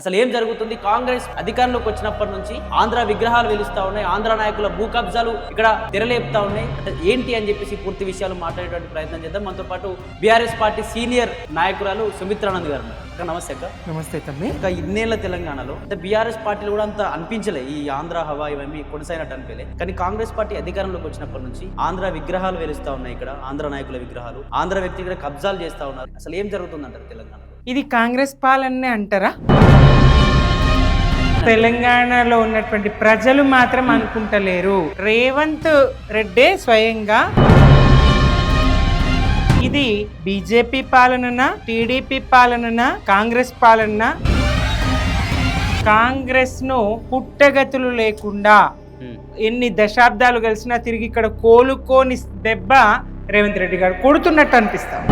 అసలు ఏం జరుగుతుంది? కాంగ్రెస్ అధికారంలోకి వచ్చినప్పటి నుంచి ఆంధ్ర విగ్రహాలు వెలుస్తా ఉన్నాయి, ఆంధ్ర నాయకుల భూ కబ్జాలు ఇక్కడ తెరలేపుతా ఉన్నాయి. అంటే ఏంటి అని చెప్పేసి పూర్తి విషయాలు మాట్లాడేటువంటి ప్రయత్నం చేద్దాం. మనతో పాటు బీఆర్ఎస్ పార్టీ సీనియర్ నాయకురాలు సుమిత్రానంద్ గారు ఉన్నారు. అక్క నమస్తే అక్క. నమస్తే తమ్మి. ఇంకా ఇన్నేళ్ల తెలంగాణలో అంటే బీఆర్ఎస్ పార్టీలు కూడా అంత అనిపించలే, ఈ ఆంధ్ర హవా ఇవన్నీ కొనసాగినట్టు అనిపించలే. కానీ కాంగ్రెస్ పార్టీ అధికారంలోకి వచ్చినప్పటి నుంచి ఆంధ్ర విగ్రహాలు వెలుస్తా ఉన్నాయి, ఇక్కడ ఆంధ్ర నాయకుల విగ్రహాలు, ఆంధ్ర వ్యక్తిగత కబ్జాలు చేస్తా ఉన్నారు. అసలు ఏం జరుగుతుందంటారు తెలంగాణలో? ఇది కాంగ్రెస్ పాలనే అంటారా? తెలంగాణలో ఉన్నటువంటి ప్రజలు మాత్రం అనుకుంటలేరు. రేవంత్ రెడ్డి స్వయంగా ఇది బీజేపీ పాలననా, టీడీపీ పాలననా, కాంగ్రెస్ పాలన, కాంగ్రెస్ ను పుట్టగతులు లేకుండా ఎన్ని దశాబ్దాలు కలిసినా తిరిగి ఇక్కడ కోలుకోని దెబ్బ రేవంత్ రెడ్డి గారు కొడుతున్నట్టు అనిపిస్తాం.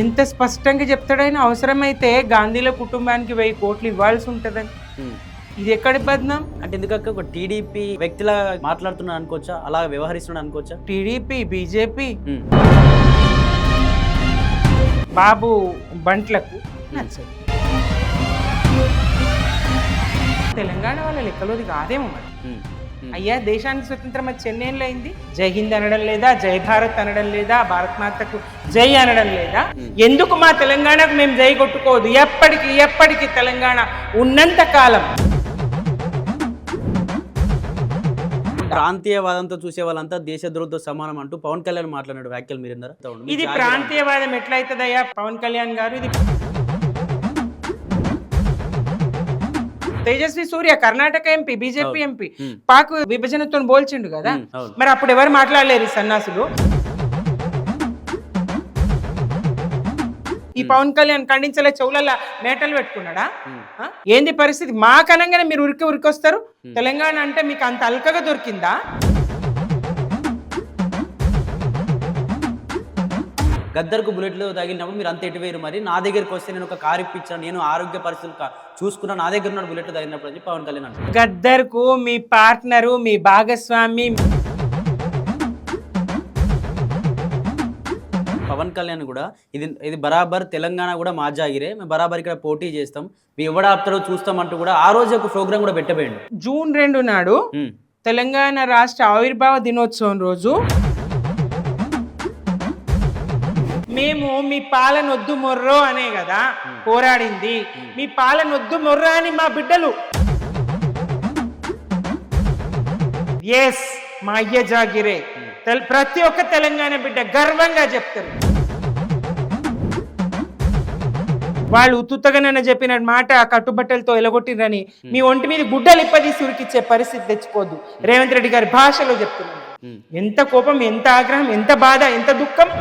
ఎంత స్పష్టంగా చెప్తాడైనా, అవసరమైతే గాంధీల కుటుంబానికి 1000 కోట్లు ఇవ్వాల్సి ఉంటుందని. ఇది ఎక్కడి బద్నాం అంటే ఎందుకంటే ఒక టీడీపీ వ్యక్తిలా మాట్లాడుతున్నాడు అనుకోవచ్చా, అలా వ్యవహరిస్తున్నాడు అనుకోవచ్చా? టీడీపీ బీజేపీ బాబు బంట్లకు నచ్చదు. తెలంగాణ వాళ్ళ లెక్కలోది కాదేమో మరి. అయ్యా, దేశానికి స్వతంత్రం వచ్చి ఎన్నేళ్ళు అయింది? జై హింద్ అనడం లేదా, జై భారత్ అనడం లేదా, భారత్ మాతకు జై అనడం లేదా? ఎందుకు మా తెలంగాణకు మేము జై కొట్టుకోవద్దు? ఎప్పటికీ తెలంగాణ ఉన్నంత కాలం. ప్రాంతీయవాదంతో చూసే వాళ్ళంతా దేశద్రోహంతో సమానం అంటూ పవన్ కళ్యాణ్ మాట్లాడిన వ్యాఖ్యలు మీరు విన్నారా? ఇది ప్రాంతీయవాదం ఎట్లయితుందయ్యా పవన్ కళ్యాణ్ గారు? ఇది Tejasvi Surya Karnataka MP, BJP MP, Pak విభజనతో పోల్చిండు కదా. మరి అప్పుడు ఎవరు మాట్లాడలేరు ఈ సన్నాసులు? ఈ పవన్ కళ్యాణ్ ఖండించలే, చెవులలో మేటలు పెట్టుకున్నాడా? ఏంది పరిస్థితి? మా కనంగానే మీరు ఉరికొస్తారు. తెలంగాణ అంటే మీకు అంత అల్కగా దొరికిందా? గద్దర్కు బుల్లెట్లు తగిలినప్పుడు మీరు అంత ఎటువేరు, మరి నా దగ్గరికి వస్తే నేను ఒక కారు ఇప్పించాను, నేను ఆరోగ్య పరిస్థితులు చూసుకున్నా, నా దగ్గర ఉన్న బుల్లెట్లు తగిలినప్పుడు అని పవన్ కళ్యాణ్ అంటారు. గద్దర్కు మీ పార్ట్నరు, మీ భాగస్వామి పవన్ కళ్యాణ్ కూడా ఇది బరాబర్ తెలంగాణ కూడా మా జాగిరే, మేము బరాబర్ ఇక్కడ పోటీ చేస్తాం, మీ ఎవడాప్తారో చూస్తామంటూ కూడా ఆ రోజు ఒక ప్రోగ్రామ్ కూడా పెట్టబోయిండు. జూన్ 2 నాడు తెలంగాణ రాష్ట్ర ఆవిర్భావ దినోత్సవం రోజు మేము మీ పాలనొద్దు మొర్రో అనే కదా పోరాడింది. మీ పాలనొద్దు మొర్రో అని మా బిడ్డలు ఎస్ మా అయ్య జాగిరే ప్రతి ఒక్క తెలంగాణ బిడ్డ గర్వంగా చెప్తారు. వాళ్ళు ఉత్తుతగానైనా చెప్పిన మాట కట్టుబట్టలతో ఎలగొట్టిరని మీ ఒంటి మీద గుడ్డలు ఇప్పదీసి ఉరికిచ్చే పరిస్థితి తెచ్చుకోవద్దు. రేవంత్ రెడ్డి గారి భాషలో చెప్తున్నాను. ఎంత కోపం, ఎంత ఆగ్రహం, ఎంత బాధ, ఎంత దుఃఖం.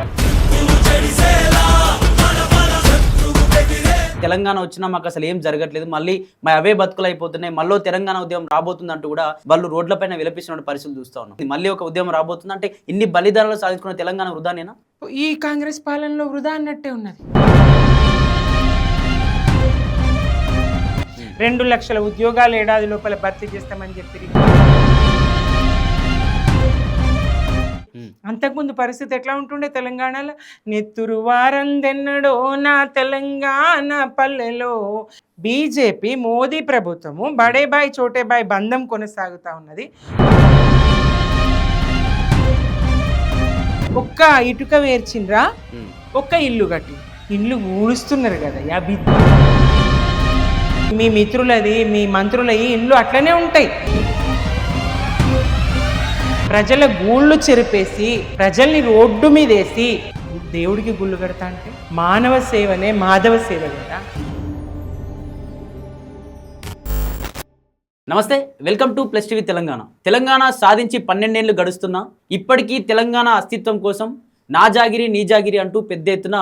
తెలంగాణ వచ్చినా మాకు అసలు ఏం జరగట్లేదు, మళ్ళీ మా అవే బతుకులు అయిపోతున్నాయి, మళ్ళీ తెలంగాణ ఉద్యమం రాబోతుంది అంటూ కూడా వాళ్ళు రోడ్లపైన విలపిస్తున్న పరిస్థితులు చూస్తా ఉన్నాం. మళ్ళీ ఒక ఉద్యమం రాబోతుంది అంటే ఇన్ని బలిదానాలు సాధించుకున్న తెలంగాణ వృధానేనా? ఈ కాంగ్రెస్ పాలనలో వృధా అన్నట్టే ఉన్నది. 2 లక్షల ఉద్యోగాలు ఏడాది లోపల భర్తీ చేస్తామని చెప్పి, అంతకుముందు పరిస్థితి ఎట్లా ఉంటుండే తెలంగాణలో? నెత్తురు వారందెన్నడో నా తెలంగాణ పల్లెలో. బీజేపీ మోదీ ప్రభుత్వము బడే బాయ్ చోటే బాయ్ బంధం కొనసాగుతా ఉన్నది. ఒక్క ఇటుక వేర్చిండ్రా, ఒక్క ఇల్లు కట్టి ఇల్లు ఊడుస్తున్నారు కదా. మీ మిత్రులది, మీ మంత్రులది ఇల్లు అట్లనే ఉంటాయి. ప్రజల గూళ్ళు చెరిపేసి, ప్రజల్ని రోడ్డు మీద వేసి దేవుడికి గుళ్ళు కడతా అంటే మానవ సేవనే మాధవ సేవ కదా. నమస్తే, welcome to plus TV Telangana. Telangana సాధించి 12 ఏళ్ళు గడుస్తున్నా ఇప్పటికీ తెలంగాణ అస్తిత్వం కోసం నా జాగిరి నీ జాగిరి అంటూ పెద్ద ఎత్తున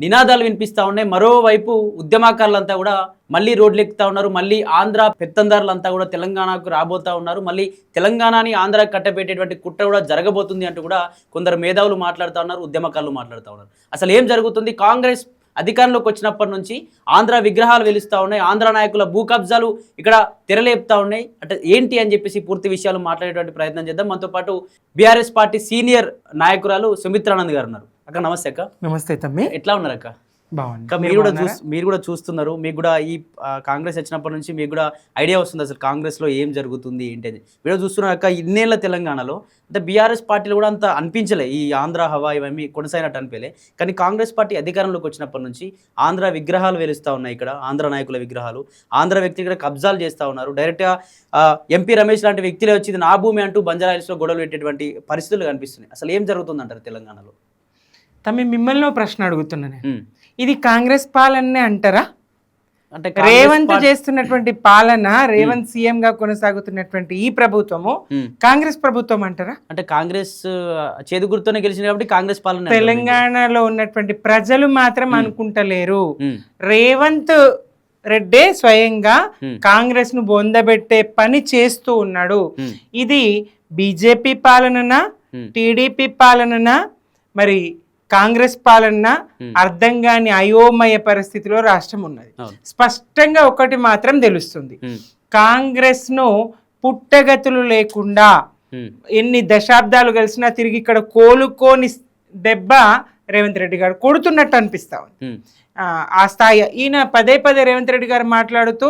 నినాదాలు వినిపిస్తూ ఉన్నాయి. మరోవైపు ఉద్యమకారులంతా కూడా మళ్ళీ రోడ్లు ఎక్కుతా ఉన్నారు. మళ్ళీ ఆంధ్ర పెత్తందారులంతా కూడా తెలంగాణకు రాబోతా ఉన్నారు. మళ్ళీ తెలంగాణని ఆంధ్ర కట్టబెట్టేటువంటి కుట్ర కూడా జరగబోతుంది అంటూ కూడా కొందరు మేధావులు మాట్లాడుతూ ఉన్నారు, ఉద్యమకారులు మాట్లాడుతూ ఉన్నారు. అసలు ఏం జరుగుతుంది? కాంగ్రెస్ అధికారంలోకి వచ్చినప్పటి నుంచి ఆంధ్ర విగ్రహాలు వెలుస్తూ ఉన్నాయి, ఆంధ్ర నాయకుల భూ కబ్జాలు ఇక్కడ తెరలేపుతా ఉన్నాయి. అంటే ఏంటి అని చెప్పేసి పూర్తి విషయాలు మాట్లాడేటువంటి ప్రయత్నం చేద్దాం. మనతో పాటు బీఆర్ఎస్ పార్టీ సీనియర్ నాయకురాలు సుమిత్రానంద్ గారు ఉన్నారు. అక్క నమస్తే. అక్క నమస్తే తమ్మి. ఎట్లా ఉన్నారు అక్క? బాగుంది. ఇంకా మీరు కూడా చూస్తున్నారు, మీకు కూడా ఈ కాంగ్రెస్ వచ్చినప్పటి నుంచి మీకు కూడా ఐడియా వస్తుంది అసలు కాంగ్రెస్లో ఏం జరుగుతుంది ఏంటి అని. వీడియో చూస్తున్నాక ఇన్నేళ్ళ తెలంగాణలో అంటే బీఆర్ఎస్ పార్టీలు కూడా అంత అనిపించలే, ఈ ఆంధ్ర హవా ఇవన్నీ కొనసాగినట్టు అనిపించలే. కానీ కాంగ్రెస్ పార్టీ అధికారంలోకి వచ్చినప్పటి నుంచి ఆంధ్ర విగ్రహాలు వెలుస్తూ ఉన్నాయి, ఇక్కడ ఆంధ్ర నాయకుల విగ్రహాలు, ఆంధ్ర వ్యక్తులు ఇక్కడ కబ్జాలు చేస్తూ ఉన్నారు. డైరెక్ట్గా ఎంపీ రమేష్ లాంటి వ్యక్తులే వచ్చి ఇది నా భూమి అంటూ బంజారాహిల్స్లో గొడవలు పెట్టేటువంటి పరిస్థితులు కనిపిస్తున్నాయి. అసలు ఏం జరుగుతుందంటారు తెలంగాణలో? మిమ్మల్ని ప్రశ్న అడుగుతున్నాను, ఇది కాంగ్రెస్ పాలనే అంటారా? అంటే రేవంత్ చేస్తున్నటువంటి పాలన, రేవంత్ సీఎం గా కొనసాగుతున్నటువంటి ఈ ప్రభుత్వము కాంగ్రెస్ ప్రభుత్వం అంటారా? అంటే కాంగ్రెస్ చేదు గుర్తునే గెలిచింది కాబట్టి కాంగ్రెస్ పాలన. తెలంగాణలో ఉన్నటువంటి ప్రజలు మాత్రం అనుకుంటలేరు. రేవంత్ రెడ్డే స్వయంగా కాంగ్రెస్ ను బొందబెట్టే పని చేస్తూ ఉన్నాడు. ఇది బీజేపీ పాలననా, టీడీపీ పాలననా, మరి కాంగ్రెస్ పాలన అర్థం కాని అయోమయ పరిస్థితిలో రాష్ట్రం ఉన్నది. స్పష్టంగా ఒకటి మాత్రం తెలుస్తుంది, కాంగ్రెస్ ను పుట్టగతులు లేకుండా ఎన్ని దశాబ్దాలు కలిసినా తిరిగి ఇక్కడ కోలుకోని దెబ్బ రేవంత్ రెడ్డి గారు కొడుతున్నట్టు అనిపిస్తా ఉంది. ఆ స్థాయి ఈయన పదే పదే రేవంత్ రెడ్డి గారు మాట్లాడుతూ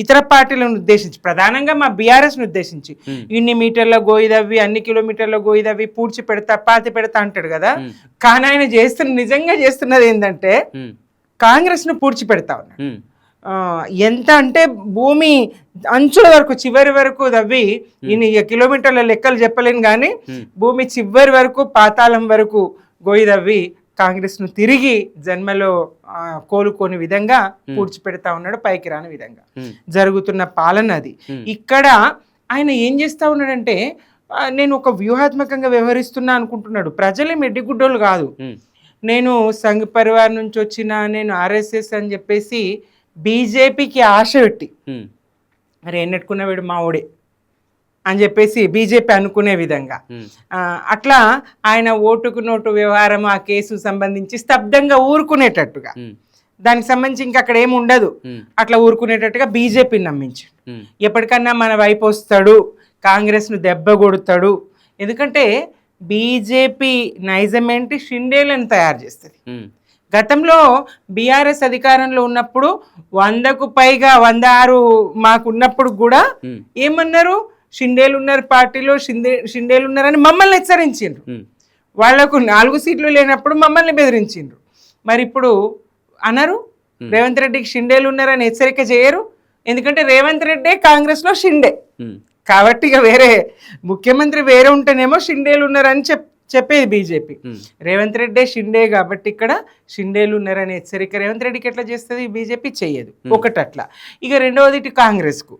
ఇతర పార్టీలను ఉద్దేశించి, ప్రధానంగా మా బీఆర్ఎస్ను ఉద్దేశించి ఇన్ని మీటర్ల గోయిదవ్వి, అన్ని కిలోమీటర్ల గోయిదవ్వి పూడ్చి పెడతా, పాతి పెడతా అంటాడు కదా. కానీ ఆయన నిజంగా చేస్తున్నది ఏంటంటే కాంగ్రెస్ ను పూడ్చి పెడతా ఉన్నాడు. ఎంత అంటే భూమి అంచుల వరకు, చివరి వరకు తవ్వి, ఈయన కిలోమీటర్ల లెక్కలు చెప్పలేను కానీ భూమి చివరి వరకు, పాతాళం వరకు గోయిదవ్వి కాంగ్రెస్ ను తిరిగి జన్మలో కోలుకోని విధంగా పూడ్చిపెడతా ఉన్నాడు, పైకి రాని విధంగా జరుగుతున్న పాలన అది. ఇక్కడ ఆయన ఏం చేస్తా ఉన్నాడంటే, నేను ఒక వ్యూహాత్మకంగా వ్యవహరిస్తున్నా అనుకుంటున్నాడు. ప్రజలే మెడ్డిగుడ్డోళ్ళు కాదు. నేను సంఘ్ పరివార్ నుంచి వచ్చిన, నేను ఆర్ఎస్ఎస్ అని చెప్పేసి బీజేపీకి ఆశ పెట్టి, మరి ఎన్నెట్టుకున్న వీడు మా ఓడే అని చెప్పేసి బీజేపీ అనుకునే విధంగా, అట్లా ఆయన ఓటుకు నోటు వ్యవహారం, ఆ కేసు సంబంధించి స్తబ్దంగా ఊరుకునేటట్టుగా, దానికి సంబంధించి ఇంకా అక్కడ ఏమి ఉండదు, అట్లా ఊరుకునేటట్టుగా బీజేపీని నమ్మించాడు. ఎప్పటికన్నా మన వైపు వస్తాడు, కాంగ్రెస్ ను దెబ్బ కొడతాడు. ఎందుకంటే బీజేపీ నైజం ఏంటి, షిండేలను తయారు చేస్తుంది. గతంలో బీఆర్ఎస్ అధికారంలో ఉన్నప్పుడు 100కు పైగా 106 మాకు ఉన్నప్పుడు కూడా ఏమన్నారు, షిండేలు ఉన్నారు పార్టీలో, షిండేలు ఉన్నారని మమ్మల్ని హెచ్చరించిండ్రు. వాళ్లకు 4 సీట్లు లేనప్పుడు మమ్మల్ని బెదిరించిండ్రు. మరి ఇప్పుడు అనరు, రేవంత్ రెడ్డికి షిండేలు ఉన్నారని హెచ్చరిక చేయరు. ఎందుకంటే రేవంత్ రెడ్డే కాంగ్రెస్ లో షిండే కాబట్టి, ఇక వేరే ముఖ్యమంత్రి వేరే ఉంటేనేమో షిండేలు ఉన్నారని చెప్పేది బీజేపీ. రేవంత్ రెడ్డే షిండే కాబట్టి ఇక్కడ షిండేలు ఉన్నారని హెచ్చరిక రేవంత్ రెడ్డికి ఎట్లా చేస్తుంది, బీజేపీ చెయ్యదు. ఒకటి అట్లా. ఇక రెండవది కాంగ్రెస్ కు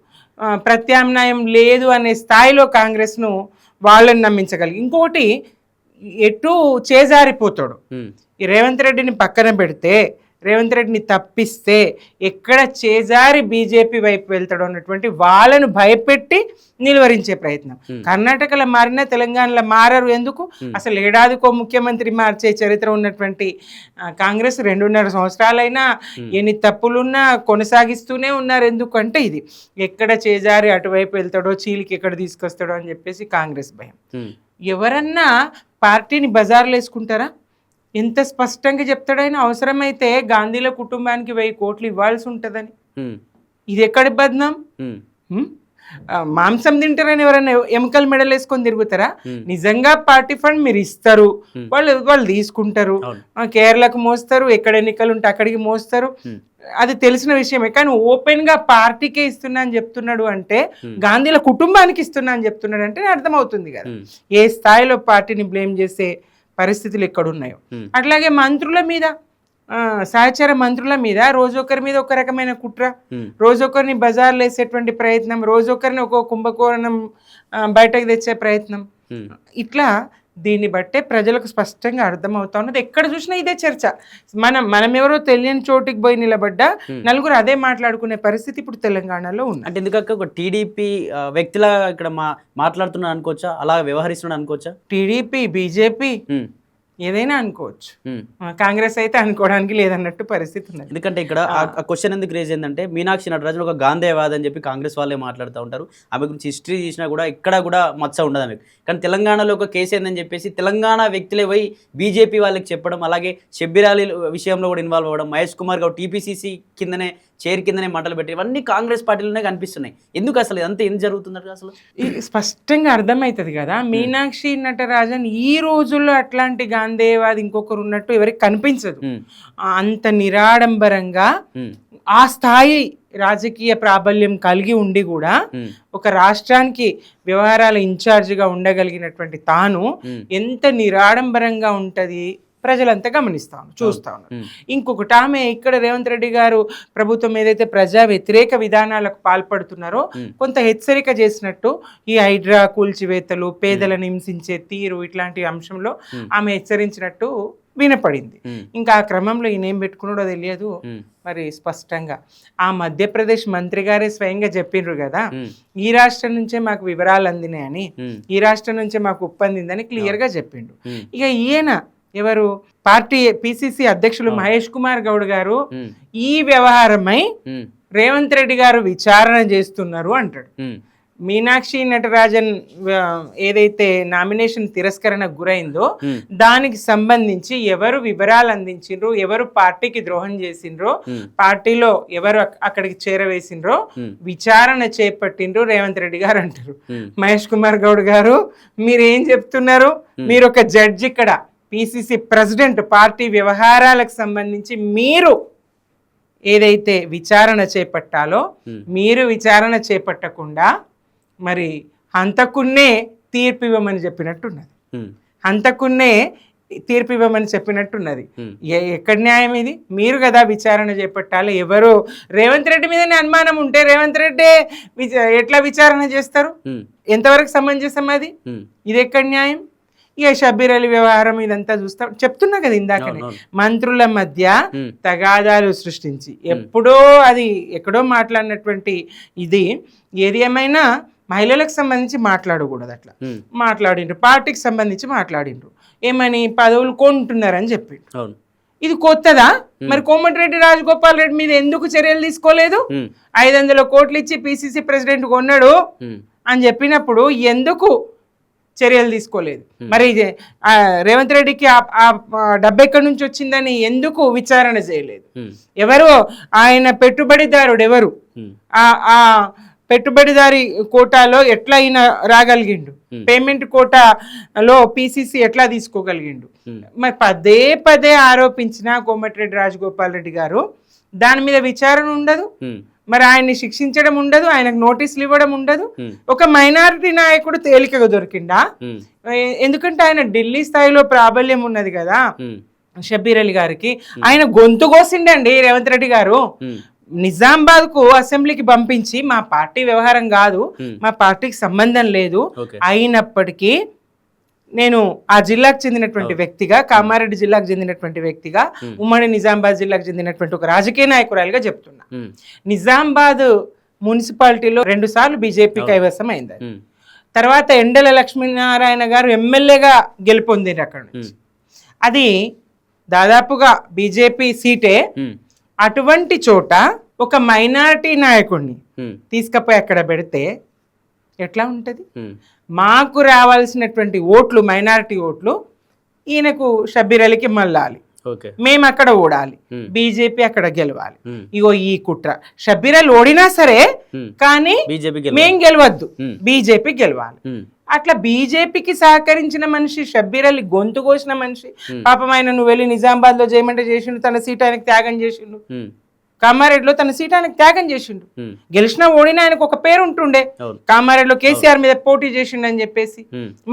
ప్రత్యామ్నాయం లేదు అనే స్థాయిలో కాంగ్రెస్ ను వాళ్ళని నమ్మించగలిగి, ఇంకొకటి ఎటు చేజారిపోతాడు. ఈ రేవంత్ రెడ్డిని పక్కన పెడితే, రేవంత్ రెడ్డిని తప్పిస్తే ఎక్కడ చేజారి బీజేపీ వైపు వెళ్తాడు అన్నటువంటి వాళ్ళను భయపెట్టి నిలువరించే ప్రయత్నం. కర్ణాటకలో మారినా తెలంగాణలో మారరు. ఎందుకు? అసలు ఏడాదికో ముఖ్యమంత్రి మార్చే చరిత్ర ఉన్నటువంటి కాంగ్రెస్ 2.5 సంవత్సరాలైనా ఎన్ని తప్పులున్నా కొనసాగిస్తూనే ఉన్నారు. ఎందుకంటే ఇది ఎక్కడ చేజారి అటువైపు వెళ్తాడో, చీలికి ఎక్కడ తీసుకొస్తాడో అని చెప్పేసి కాంగ్రెస్ భయం. ఎవరన్నా పార్టీని బజార్లో వేసుకుంటారా? ఎంత స్పష్టంగా చెప్తాడైనా, అవసరమైతే గాంధీల కుటుంబానికి 1000 కోట్లు ఇవ్వాల్సి ఉంటుందని. ఇది ఎక్కడి బద్నాం? మాంసం తింటారని ఎవరైనా ఎముకల మెడల్ వేసుకొని తిరుగుతారా? నిజంగా పార్టీ ఫండ్ మీరు ఇస్తారు, వాళ్ళు తీసుకుంటారు, కేరళకు మోస్తారు, ఎక్కడ ఎన్నికలు ఉంటే అక్కడికి మోస్తారు, అది తెలిసిన విషయమే. కానీ ఓపెన్ గా పార్టీకే ఇస్తున్నా అని చెప్తున్నాడు అంటే, గాంధీల కుటుంబానికి ఇస్తున్నా అని చెప్తున్నాడు అంటే అర్థమవుతుంది కదా ఏ స్థాయిలో పార్టీని బ్లేమ్ చేసే పరిస్థితులు ఎక్కడున్నాయో. అట్లాగే మంత్రుల మీద, సహచర మంత్రుల మీద రోజొకరి మీద ఒక రకమైన కుట్ర, రోజొకరిని బజార్లు వేసేటువంటి ప్రయత్నం, రోజొకరిని ఒక కుంభకోణం బయటకు తెచ్చే ప్రయత్నం. ఇట్లా దీన్ని బట్టే ప్రజలకు స్పష్టంగా అర్థమవుతా ఉన్నది. ఎక్కడ చూసినా ఇదే చర్చ. మనం ఎవరో తెలియని చోటికి పోయి నిలబడ్డా నలుగురు అదే మాట్లాడుకునే పరిస్థితి ఇప్పుడు తెలంగాణలో ఉంది. అంటే ఎందుకంటే ఒక టీడీపీ వ్యక్తిలా ఇక్కడ మాట్లాడుతున్నాడు అనుకోవచ్చా, అలా వ్యవహరిస్తున్నాడు అనుకోవచ్చా? టీడీపీ, బీజేపీ ఏదైనా అనుకోవచ్చు. కాంగ్రెస్ అయితే అనుకోవడానికి లేదన్నట్టు పరిస్థితి ఉన్నది. ఎందుకంటే ఇక్కడ ఆ క్వశ్చన్ ఎందుకు రేజ్ ఏంటంటే మీనాక్షి నటరాజన్ ఒక గాంధేయవాది అని చెప్పి కాంగ్రెస్ వాళ్ళే మాట్లాడుతూ ఉంటారు. ఆమె గురించి హిస్టరీ చూసినా కూడా ఇక్కడ కూడా మచ్చ ఉండదు ఆమెకు. కానీ తెలంగాణలో ఒక కేసు ఏందని చెప్పేసి తెలంగాణ వ్యక్తులే పోయి బీజేపీ వాళ్ళకి చెప్పడం, అలాగే షబ్బీర్ అలీ విషయంలో కూడా ఇన్వాల్వ్ అవ్వడం, మహేష్ కుమార్ గౌడ్ టీపీసీసీ కిందనే చైర్ కిందనే మంటలు పెట్టి ఇవన్నీ కాంగ్రెస్ పార్టీలోనే కనిపిస్తున్నాయి. ఎందుకు అసలు ఇదంతా ఏం జరుగుతున్నట్టు అసలు స్పష్టంగా అర్థమవుతుంది కదా. మీనాక్షి నటరాజన్ ఈ రోజుల్లో అట్లాంటి గాంధేయవాది ఇంకొకరు ఉన్నట్టు ఎవరికి కనిపించదు. అంత నిరాడంబరంగా ఆ స్థాయి రాజకీయ ప్రాబల్యం కలిగి ఉండి కూడా ఒక రాష్ట్రానికి వ్యవహారాల ఇన్ఛార్జిగా ఉండగలిగినటువంటి తాను ఎంత నిరాడంబరంగా ఉంటది ప్రజలంతా గమనిస్తాను, చూస్తా ఉన్నారు. ఇంకొకటి, ఆమె ఇక్కడ రేవంత్ రెడ్డి గారు ప్రభుత్వం ఏదైతే ప్రజా వ్యతిరేక విధానాలకు పాల్పడుతున్నారో కొంత హెచ్చరిక చేసినట్టు ఈ హైడ్రా కూల్చివేతలు, పేదలను హింసించే తీరు ఇట్లాంటి అంశంలో ఆమె హెచ్చరించినట్టు వినపడింది. ఇంకా ఆ క్రమంలో ఈయన ఏం పెట్టుకున్నాడో తెలియదు. మరి స్పష్టంగా ఆ మధ్యప్రదేశ్ మంత్రి గారే స్వయంగా చెప్పిండ్రు కదా, ఈ రాష్ట్రం నుంచే మాకు వివరాలు అందినాయని, ఈ రాష్ట్రం నుంచే మాకు ఉప్పందిందని క్లియర్ గా చెప్పిండు. ఇక ఈయన ఎవరు పార్టీ పిసిసి అధ్యక్షులు మహేష్ కుమార్ గౌడ్ గారు ఈ వ్యవహారమై రేవంత్ రెడ్డి గారు విచారణ చేస్తున్నారు అంటాడు. మీనాక్షి నటరాజన్ ఏదైతే నామినేషన్ తిరస్కరణకు గురైందో దానికి సంబంధించి ఎవరు వివరాలు అందించిండ్రో, ఎవరు పార్టీకి ద్రోహం చేసిండ్రో, పార్టీలో ఎవరు అక్కడికి చేరవేసిండ్రో విచారణ చేపట్టిండ్రు రేవంత్ రెడ్డి గారు అంటారు. మహేష్ కుమార్ గౌడ్ గారు మీరేం చెప్తున్నారు? మీరు ఒక జడ్జి, ఇక్కడ పిసిసి ప్రెసిడెంట్, పార్టీ వ్యవహారాలకు సంబంధించి మీరు ఏదైతే విచారణ చేపట్టాలో మీరు విచారణ చేపట్టకుండా మరి హంతకున్నే తీర్పు ఇవ్వమని చెప్పినట్టున్నది. హంతకున్నే తీర్పు ఇవ్వమని చెప్పినట్టున్నది. ఎక్కడ న్యాయం ఇది? మీరు కదా విచారణ చేపట్టాలి. ఎవరు రేవంత్ రెడ్డి మీదనే అనుమానం ఉంటే రేవంత్ రెడ్డి ఎట్లా విచారణ చేస్తారు? ఎంతవరకు సమంజసం అది? ఇది ఎక్కడ న్యాయం? ఇక షబ్బీర్ అలీ వ్యవహారం ఇదంతా చూస్తా చెప్తున్నా కదా ఇందాకనే, మంత్రుల మధ్య తగాదాలు సృష్టించి ఎక్కడో మాట్లాడినటువంటి ఇది. ఏది ఏమైనా మహిళలకు సంబంధించి మాట్లాడకూడదు. అట్లా మాట్లాడిండ్రు, పార్టీకి సంబంధించి మాట్లాడిండ్రు. ఏమని పదవులు కొంటున్నారని చెప్పిండ్రు. ఇది కొత్తదా? మరి కోమటిరెడ్డి రాజగోపాల్ రెడ్డి మీద ఎందుకు చర్యలు తీసుకోలేదు? 500 కోట్లు ఇచ్చి పిసిసి ప్రెసిడెంట్ కొన్నాడు అని చెప్పినప్పుడు ఎందుకు చర్యలు తీసుకోలేదు? మరి రేవంత్ రెడ్డికి ఆ డబ్బు ఎక్కడి నుంచి వచ్చిందని ఎందుకు విచారణ చేయలేదు? ఎవరు ఆయన పెట్టుబడిదారుడు? ఎవరు ఆ పెట్టుబడిదారి కోటాలో ఎట్లా అయినా రాగలిగిండు? పేమెంట్ కోటాలో పిసిసి ఎట్లా తీసుకోగలిగిండు? మరి పదే పదే ఆరోపించిన కోమటిరెడ్డి రాజగోపాల్ రెడ్డి గారు దాని మీద విచారణ ఉండదు. మరి ఆయన్ని శిక్షించడం ఉండదు, ఆయనకు నోటీసులు ఇవ్వడం ఉండదు. ఒక మైనారిటీ నాయకుడు తేలికగా దొరికిందా? ఎందుకంటే ఆయన ఢిల్లీ స్థాయిలో ప్రాబల్యం ఉన్నది కదా షబ్బీర్ అలీ గారికి. ఆయన గొంతు కోసిండండి రేవంత్ రెడ్డి గారు. నిజామాబాద్ కు అసెంబ్లీకి పంపించి మా పార్టీ వ్యవహారం కాదు, మా పార్టీకి సంబంధం లేదు, అయినప్పటికీ నేను ఆ జిల్లాకు చెందినటువంటి వ్యక్తిగా, కామారెడ్డి జిల్లాకు చెందినటువంటి వ్యక్తిగా, ఉమ్మడి నిజామాబాద్ జిల్లాకు చెందినటువంటి ఒక రాజకీయ నాయకురాలిగా చెప్తున్నా. నిజామాబాద్ మున్సిపాలిటీలో 2 సార్లు బీజేపీ కైవసం అయింది. తర్వాత ఎండల లక్ష్మీనారాయణ గారు ఎమ్మెల్యేగా గెలుపొందింది అక్కడ నుంచి. అది దాదాపుగా బీజేపీ సీటే. అటువంటి చోట ఒక మైనారిటీ నాయకుడిని తీసుకుపోయి అక్కడ పెడితే ఎట్లా ఉంటది? మాకు రావాల్సినటువంటి ఓట్లు, మైనారిటీ ఓట్లు ఈయనకు షబ్బీర్ అలీకి మళ్ళాలి, మేము అక్కడ ఓడాలి, బీజేపీ అక్కడ గెలవాలి. ఇగో ఈ కుట్ర. షబ్బీర్ అలీ ఓడినా సరే కానీ మేం గెలవద్దు, బీజేపీ గెలవాలి. అట్లా బీజేపీకి సహకరించిన మనిషి, షబ్బీర్ అలీ గొంతు కోసిన మనిషి. పాపం ఆయన నువ్వు వెళ్ళి నిజామాబాద్ లో చేయమంటే చేసిండు, తన సీట్ ఆయనకు త్యాగం చేసిండు. కామారెడ్డిలో తన సీట్ ఆయనకు త్యాగం చేసిండు. గెలిచినా ఓడినా ఆయనకు ఒక పేరు ఉంటుండే, కామారెడ్డిలో కేసీఆర్ మీద పోటీ చేసిండు అని చెప్పేసి.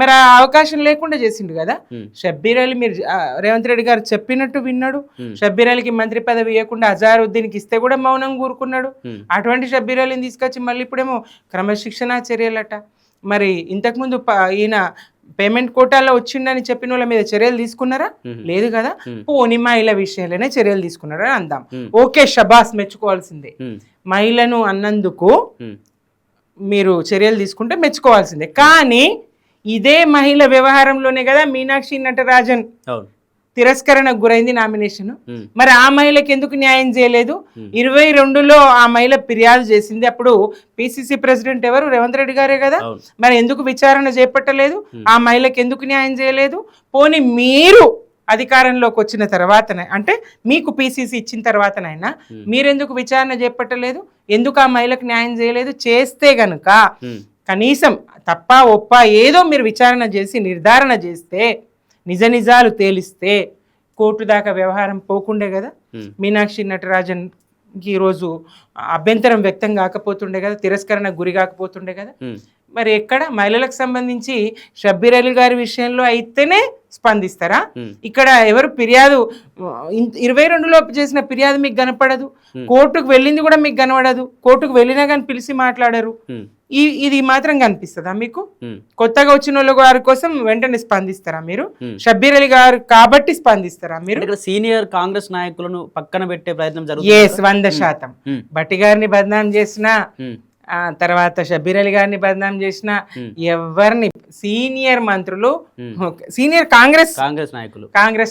మరి ఆ అవకాశం లేకుండా చేసిండు కదా షబ్బీర్ అలీ. మీరు రేవంత్ రెడ్డి గారు చెప్పినట్టు విన్నాడు. షబ్బీర్ అలీకి మంత్రి పదవి ఇవ్వకుండా అజారుద్దీన్కి ఇస్తే కూడా మౌనం కూరుకున్నాడు. అటువంటి షబ్బీర్ అలీని తీసుకొచ్చి మళ్ళీ ఇప్పుడేమో క్రమశిక్షణా చర్యలట. మరి ఇంతకుముందు ఈయన పేమెంట్ కోటాలో వచ్చిండని చెప్పిన వాళ్ళ మీద చర్యలు తీసుకున్నారా? లేదు కదా. పోనీ మహిళ విషయంలోనే చర్యలు తీసుకున్నారా అందాం. ఓకే, షబాస్, మెచ్చుకోవాల్సిందే. మహిళను అన్నందుకు మీరు చర్యలు తీసుకుంటే మెచ్చుకోవాల్సిందే. కానీ ఇదే మహిళ వ్యవహారంలోనే కదా మీనాక్షి నటరాజన్ తిరస్కరణకు గురైంది నామినేషన్. ఉమ్, మరి ఆ మహిళకి ఎందుకు న్యాయం చేయలేదు? 22లో ఆ మహిళ ఫిర్యాదు చేసింది. అప్పుడు పిసిసి ప్రెసిడెంట్ ఎవరు? రేవంత్ రెడ్డి గారే కదా. అవును. మరి ఎందుకు విచారణ చేపట్టలేదు? ఆ మహిళకి ఎందుకు న్యాయం చేయలేదు? పోనీ మీరు అధికారంలోకి వచ్చిన తర్వాతనే, అంటే మీకు పిసిసి ఇచ్చిన తర్వాతనైనా మీరెందుకు విచారణ చేపట్టలేదు? ఎందుకు ఆ మహిళకు న్యాయం చేయలేదు? చేస్తే గనుక ఉమ్, కనీసం తప్ప ఒప్ప ఏదో మీరు విచారణ చేసి నిర్ధారణ చేస్తే, నిజ నిజాలు తేలిస్తే కోర్టు దాకా వ్యవహారం పోకుండే కదా. ఉమ్, మీనాక్షి నటరాజన్కి ఈరోజు అభ్యంతరం వ్యక్తం కాకపోతుండే కదా, తిరస్కరణకు గురి కాకపోతుండే కదా. ఉమ్, మరి ఎక్కడ మహిళలకు సంబంధించి షబ్బీర్ అలీ గారి విషయంలో అయితేనే స్పందిస్తారా? ఇక్కడ ఎవరు ఫిర్యాదు 22లో చేసిన ఫిర్యాదు మీకు కనపడదు, కోర్టుకు వెళ్ళింది కూడా మీకు కనపడదు, కోర్టుకు వెళ్ళినా కానీ పిలిచి మాట్లాడరు. ఇది మాత్రం కనిపిస్తుందా మీకు? కొత్తగా వచ్చిన వాళ్ళ గారి కోసం వెంటనే స్పందిస్తారా మీరు? షబ్బీర్ అలీ గారు కాబట్టి స్పందిస్తారా మీరు? ఇక్కడ సీనియర్ కాంగ్రెస్ నాయకులను పక్కన పెట్టే ప్రయత్నం జరుగుతుంది. 100%. భట్టి గారిని బదనాం చేసినా, తర్వాత షబ్బీర్ అలీ గారిని బదనాం చేసిన, ఎవరిని సీనియర్ మంత్రులు, సీనియర్ కాంగ్రెస్